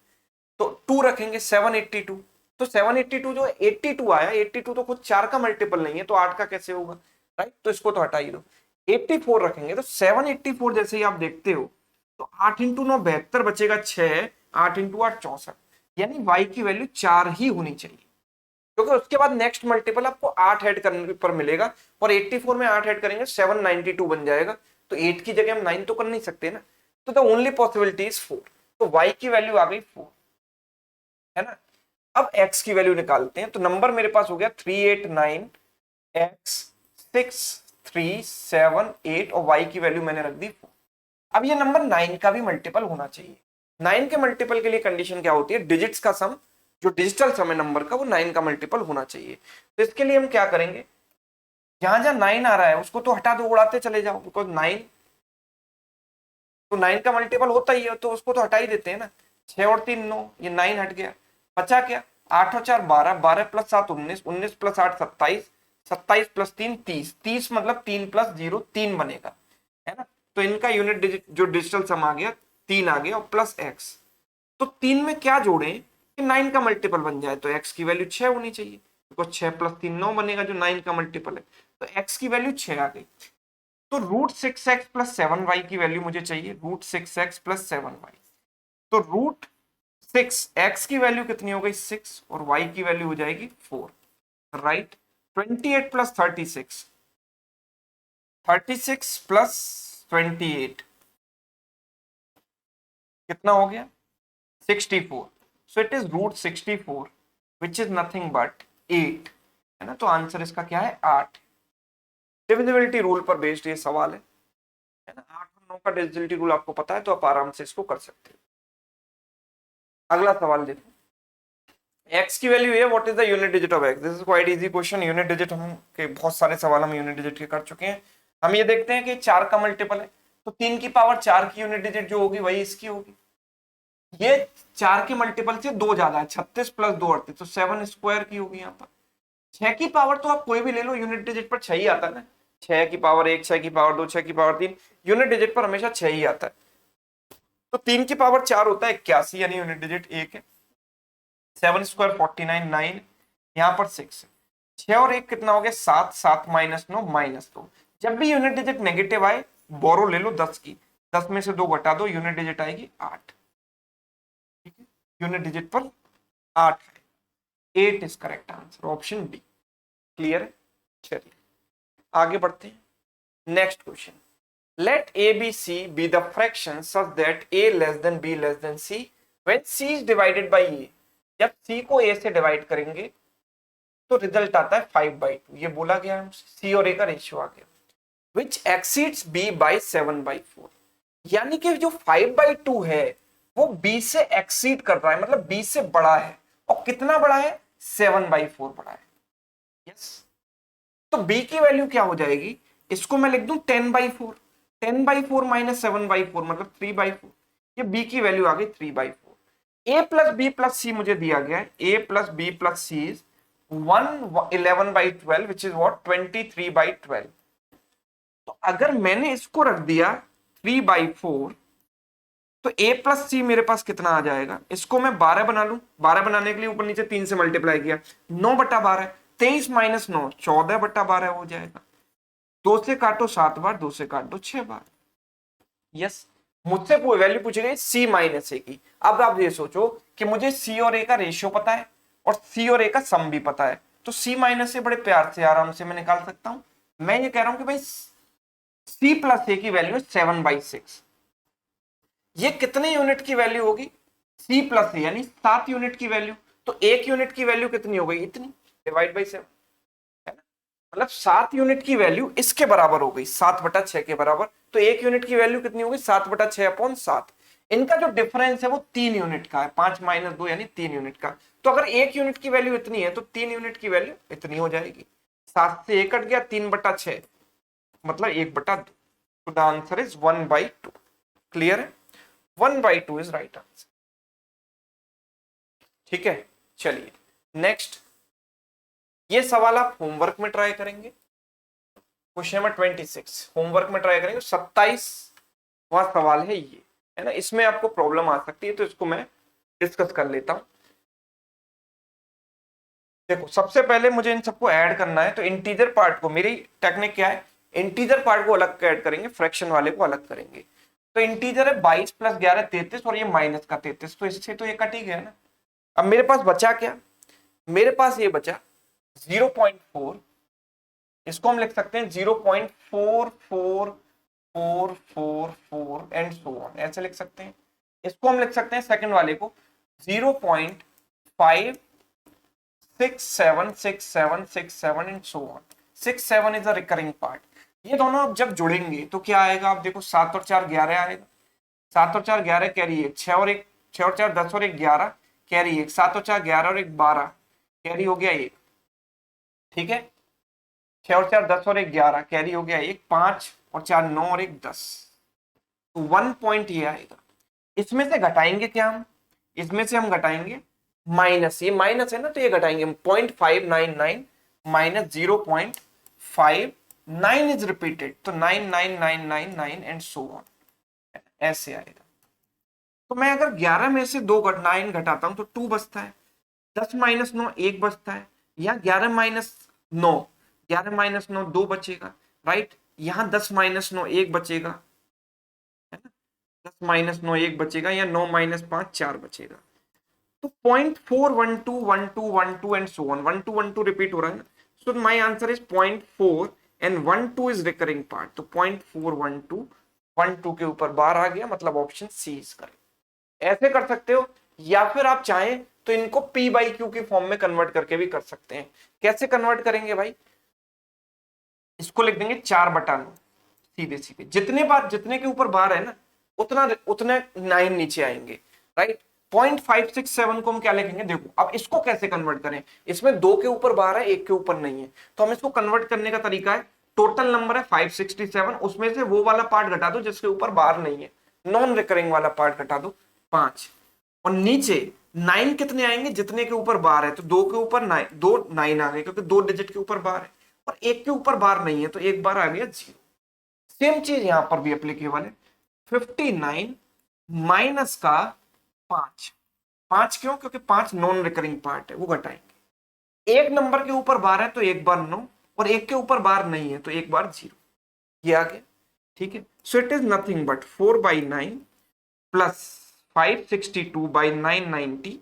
तो 2 रखेंगे, 782, तो 782 जो 82 आया, 82 तो खुद 4 का मल्टीपल नहीं है, तो 8 का कैसे होगा? राइट, तो इसको तो हटा ही दो। 84 रखेंगे, तो 784 जैसे ही आप देखते हो, तो 8 इंटू 9 72, बचेगा 6, 8 इंटू 8 64, यानी y की वैल्यू 4 ही होनी चाहिए, क्योंकि उसके बाद नेक्स्ट मल्टीपल आपको 8 ऐड करने पर मिलेगा, और 84 में 8 ऐड करेंगे 792 बन जाएगा। तो 8 की जगह हम 9 तो कर नहीं सकते ना, तो द ओनली पॉसिबिलिटी इज 4। तो y की वैल्यू आ गई 4, है ना। अब x की वैल्यू निकालते हैं, तो नंबर मेरे पास हो गया 389 x 6378, और y की वैल्यू मैंने रख दी 4। अब ये नंबर 9 का भी मल्टीपल होना चाहिए। 9 के मल्टीपल के लिए कंडीशन क्या होती है? डिजिट्स का सम, जो डिजिटल सम है नंबर का, वो 9 का मल्टीपल होना चाहिए। तो इसके लिए हम क्या करेंगे, जहां जहां 9 आ रहा है उसको तो हटा दो, उड़ाते चले जाओ, बिकॉज 9 तो 9 का मल्टीपल होता ही है, तो उसको तो हटा ही देते हैं ना। 6 और 3 9, ये 9 हट गया, बचा क्या? 8 और 4 12, 12 प्लस 7 19, 19 प्लस 8 27, 27 प्लस 3 30, 30 मतलब 3 प्लस 0 3 बनेगा, है ना। तो इनका यूनिट डिजिट जो डिजिटल सम आ गया 3 आ गया, और प्लस x। तो 3 में क्या जोड़े कि 9 का मल्टीपल बन जाए? तो x की वैल्यू 6 होनी चाहिए, बिकॉज 6 प्लस 3 9 बनेगा, जो 9 का मल्टीपल है। तो x की वैल्यू 6 आ गई। तो रूट 6x प्लस 7y की वैल्यू मुझे चाहिए, रूट 6x प्लस 7y। तो रूट 6x की वैल्यू कितनी हो गई? 6, और y की वैल्यू हो जाएगी 4, राइट। 28 प्लस 36, 36 प्लस 28 कितना हो गया? 64। So it is root 64 which is nothing but 8, है ना। तो आंसर इसका क्या है? 8। डिविजिबिलिटी रूल पर बेस्ड ये सवाल है ना। 8 और 9 का डिविजिबिलिटी रूल आपको पता है, तो आप आराम से इसको कर सकते हो। अगला सवाल देखो, x की वैल्यू है, what is the unit digit of x? This is quite easy question. Unit digit हम के बहुत सारे सवाल हम यूनिट डिजिट के कर चुके हैं। हम ये देखते हैं कि 4 का मल्टीपल है, तो 3 की पावर 4 की यूनिट डिजिट जो होगी वही इसकी होगी। ये 4 के मल्टीपल से 2 ज्यादा है, 36 प्लस 2 38, तो 7 स्क्वायर की होगी यहाँ पर। 6 की पावर तो आप कोई भी ले लो, यूनिट डिजिट पर 6 ही आता है ना। 6 की पावर 1, 6 की पावर 2, 6 की पावर 3, यूनिट डिजिट पर हमेशा 6 ही आता है। तो 3 की पावर 4 होता है 81, यानी यूनिट डिजिट 1 है। 7 स्क्वायर 49, 9, यहाँ पर 6 है। 6 और 1 कितना हो गया? 7, 7 माइनस 9 माइनस 2। जब भी यूनिट डिजिट नेगेटिव आए, बोरो ले लो 10 की, 10 में से 2 घटा दो, यूनिट डिजिट आएगी 8। ठीक है, यूनिट डिजिट पर 8 है, 8 is correct answer, option d. Clear है? चलिए आगे बढ़ते हैं। Next question, let a b c be the fraction such that a less than b less than c when c is divided by a, जब c को a से divide करेंगे तो रिजल्ट आता है 5/2। ये बोला गया हमसे, c और a का रेशियो आ गया। which exceeds b by 7/4, यानी कि जो 5/2 है वो b से एक्सीड कर रहा है, मतलब b से बड़ा है। और कितना बड़ा है? 7/4 बड़ा है। यस, तो b की वैल्यू क्या हो जाएगी? इसको मैं लिख दूं 10/4, 10/4 माइनस 7/4 मतलब 3/4। ये b की वैल्यू आ गई 3/4। a plus b plus c मुझे दिया गया है, a plus b plus c is 11/12 which is what 23/12। तो अगर मैंने इसको रख दिया 3/4 तो a प्लस सी मेरे पास कितना आ जाएगा? इसको मैं 12 बना लूं, 12 बनाने के लिए ऊपर नीचे 3 से मल्टीप्लाई किया, 9/12, 23 माइनस 9 14/12 हो जाएगा। 2 से काटो 7 बार, 2 से काट दो 6 बार। यस, मुझसे वैल्यू पूछी गई c माइनस ए की। अब आप ये सोचो कि मुझे c और a का रेशियो पता है और c और a का सम भी पता है, तो c माइनस ए बड़े प्यार से आराम से मैं निकाल सकता हूं। मैं ये कह रहा हूं कि भाई c प्लस ए की वैल्यू 7/6। ये कितने यूनिट की वैल्यू होगी? c प्लस ए यानी 7 यूनिट की वैल्यू। तो 1 यूनिट की वैल्यू कितनी हो गई? इतनी, डिवाइड बाई 7, है ना? मतलब 7 यूनिट की वैल्यू इसके बराबर हो गई, 7/6 के बराबर। तो 1 यूनिट की वैल्यू कितनी होगी? 7/6/7। इनका जो डिफरेंस है वो 3 यूनिट का है, 5 माइनस 2 यानी 3 यूनिट का। तो अगर 1 यूनिट की वैल्यू इतनी है तो 3 यूनिट की वैल्यू इतनी हो जाएगी। 7 से 1 कट गया, 3/6 मतलब 1/2। तो द आंसर इज 1/2। क्लियर है? 1/2 इज राइट आंसर। ठीक है, चलिए नेक्स्ट। ये सवाल आप होमवर्क में ट्राई करेंगे। क्वेश्चन नंबर 26 होमवर्क में ट्राई करेंगे। 27वां सवाल है ये, है ना? इसमें आपको प्रॉब्लम आ सकती है, तो इसको मैं डिस्कस कर लेता हूं। देखो, सबसे पहले मुझे इन सबको ऐड करना है, तो इंटीजर पार्ट को, मेरी टेक्निक क्या है, इंटीजर पार्ट को अलग ऐड करेंगे, फ्रैक्शन वाले को अलग करेंगे। तो इंटीजर है 22 + 11 33 और ये माइनस का 33, तो इससे तो ये कट ही गया ना। अब मेरे पास बचा क्या? मेरे पास ये बचा 0.4, इसको हम लिख सकते हैं 0.4444 एंड सो ऑन, ऐसे लिख सकते हैं। इसको हम लिख सकते हैं सेकंड वाले को 0.5676767 and so on. 6 7 is a recurring part. ये दोनों अब जब जुड़ेंगे तो क्या आएगा? आप देखो, 7 और 4 11 आएगा, 7 और 4 11 कैरी 1, 6 और 4 10 और 1 11 कैरी 1, 7 और 4 11 और 1 12 कैरी हो गया 1। ठीक है, 6 और 4 10 और 1 11 कैरी हो गया 1, 5 और 4 9 और 1 10। तो 1 पॉइंट ये आएगा। इसमें से घटाएंगे क्या हम? इसमें से हम घटाएंगे माइनस, ये माइनस है ना, तो ये घटाएंगे 0.599 माइनस 0.59 इज रिपीटेड, तो 99999 एंड सो ऑन, ऐसे आएगा। तो मैं अगर 11 में से 9 घटाता हूं तो 2 बचता है, 10 माइनस 9 1 बचता है, या 11 माइनस 9, 11 माइनस 9 2 बचेगा, राइट? यहां 10 माइनस 9 1 बचेगा, है ना? 10 माइनस 9 1 बचेगा, या 9 माइनस 5 4 बचेगा। तो 0.4121212 एंड सो ऑन, 1212 रिपीट हो रहा है ना, सो my answer is 0.4 and 12 is recurring part, तो 0.412 12 के ऊपर बार आ गया, मतलब ऑप्शन सी इज करेक्ट। ऐसे कर सकते हो, या फिर आप चाहें तो इनको P बाई क्यू के फॉर्म में कन्वर्ट करके भी कर सकते हैं। कैसे कन्वर्ट करेंगे भाई? इसको लिख देंगे 4/9, सीधे सीधे जितने बार, जितने के ऊपर बार है ना, उतना उतने 9 नीचे आएंगे, राइट? 0.567 को हम क्या लिखेंगे? देखो, अब इसको कैसे कन्वर्ट करें? इसमें 2 के ऊपर बार है, 1 के ऊपर नहीं है, तो हम इसको कन्वर्ट करने का तरीका है, टोटल नंबर है 567, उसमें से वो वाला पार्ट घटा दो जिसके ऊपर बार नहीं है, नॉन रिकरिंग वाला पार्ट घटा दो 5, और नीचे 9 कितने आएंगे? जितने के ऊपर बार है, तो 2 के ऊपर 9, 2 9 आ गए, क्योंकि 2 डिजिट के ऊपर बार है, और 1 के ऊपर बार नहीं है, तो एक बार आ गया 0। सेम चीज यहां पर भी एप्लीकेबल है। 59 माइनस का 5, 5 क्यों? क्योंकि 5 नॉन रिकरिंग पार्ट है, वो घटाएंगे। एक नंबर के ऊपर बार है तो एक बार 9, और एक के ऊपर बार नहीं है तो एक बार 0, ये आ गया। ठीक है, सो it is nothing but 4/9 plus 562/990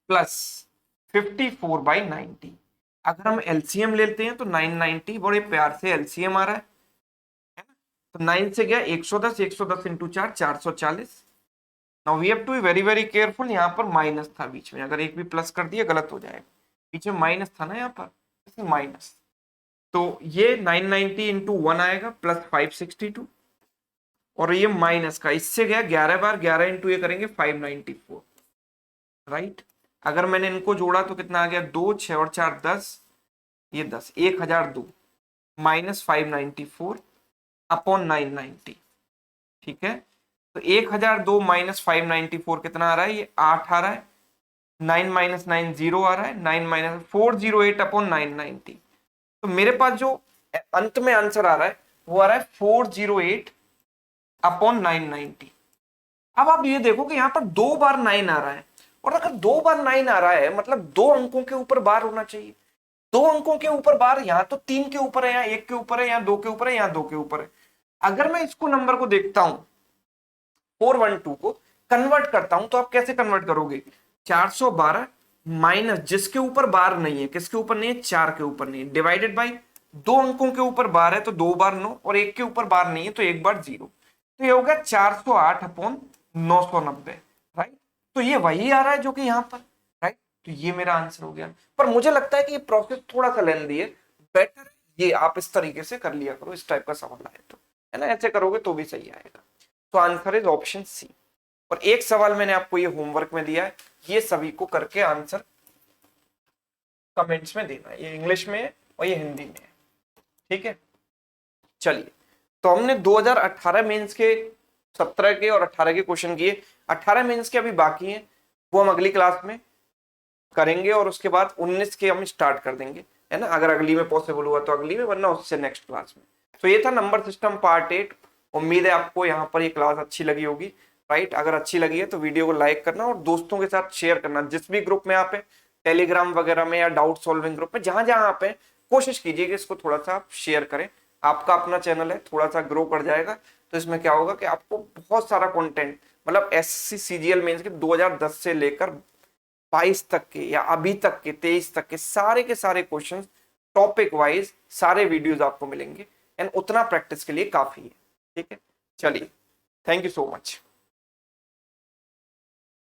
plus 54/90। अगर हम एलसीएम लेते हैं तो 990 बड़े प्यार से एलसीएम आ रहा है ना? तो 9 से गया 110, 110 into 4 440, now we have to be very very careful, यहाँ पर माइनस था बीच में, अगर एक भी प्लस कर दिया गलत हो जाएगा, बीच में माइनस था ना यहाँ पर, माइनस। तो ये 990 इंटू 1 आएगा प्लस 562, और ये माइनस का इससे गया 11 बार, 11 इंटू ये करेंगे 594, राइट। अगर मैंने इनको जोड़ा तो कितना आ गया, 2 6 और 4 10, ये 10, 1002 माइनस 594 अपॉन 990, ठीक है। तो 1002 माइनस 594 कितना आ रहा है, ये 8 आ रहा है, 9 माइनस 9 0 आ रहा है, 9 माइनस 408 अपॉन 990। तो मेरे पास जो अंत में आंसर आ रहा है वो आ रहा है 408 अपॉन 990। अब आप ये देखो कि यहाँ पर 2 बार 9 आ रहा है, और अगर 2 बार 9 आ रहा है मतलब 2 अंकों के ऊपर बार होना चाहिए। 2 अंकों के ऊपर बार यहाँ तो 3 के ऊपर है, यहाँ 1 के ऊपर है, यहाँ 2 के ऊपर है, यहाँ 2 के ऊपर है। अगर मैं इसको नंबर को देखता हूं 412 को कन्वर्ट करता हूं, तो आप कैसे कन्वर्ट करोगे, 412 माइनस जिसके ऊपर बार नहीं है, किसके ऊपर नहीं है, 4 के ऊपर नहीं है, डिवाइडेड बाई 2 अंकों के ऊपर बार है तो 2 बार 9, और 1 के ऊपर बार नहीं है तो 1 बार 0। तो ये हो गया 408 अपॉन 990, राइट। तो ये वही आ रहा है जो कि यहाँ पर, राइट। तो ये मेरा आंसर हो गया। पर मुझे लगता है कि ये प्रोसेस थोड़ा सा लेंदी है, बेटर ये आप इस तरीके से कर लिया करो, इस टाइप का सवाल आए तो, है ना, ऐसे करोगे तो भी सही आएगा। तो आंसर इज ऑप्शन सी। और एक सवाल मैंने आपको ये होमवर्क में दिया है, ये सभी को करके आंसर कमेंट्स में देना है, ये इंग्लिश में है और ये हिंदी में है, ठीक है। चलिए, तो हमने 2018 मेंस के 17 के और 18 के क्वेश्चन किए, 18 मेंस के अभी बाकी हैं, वो हम अगली क्लास में करेंगे, और उसके बाद 19 के हम स्टार्ट कर देंगे, है ना। अगर अगली में पॉसिबल हुआ तो अगली में, वरना उससे नेक्स्ट क्लास में। तो ये था नंबर सिस्टम पार्ट 8। उम्मीद है आपको यहाँ पर ये क्लास अच्छी लगी होगी, राइट। अगर अच्छी लगी है तो वीडियो को लाइक करना और दोस्तों के साथ शेयर करना, जिस भी ग्रुप में आप है, टेलीग्राम वगैरह में या डाउट सॉल्विंग ग्रुप में, जहां जहां आप है, कोशिश कीजिए कि इसको थोड़ा सा आप शेयर करें। आपका अपना चैनल है, थोड़ा सा ग्रो कर जाएगा, तो इसमें क्या होगा कि आपको बहुत सारा कंटेंट, मतलब एसएससी सीजीएल मेंस के 2010 से लेकर 22 तक के या अभी तक के 23 तक के सारे क्वेश्चंस टॉपिक वाइज सारे वीडियोस आपको मिलेंगे, एंड उतना प्रैक्टिस के लिए काफी है, ठीक है। चलिए, थैंक यू सो मच।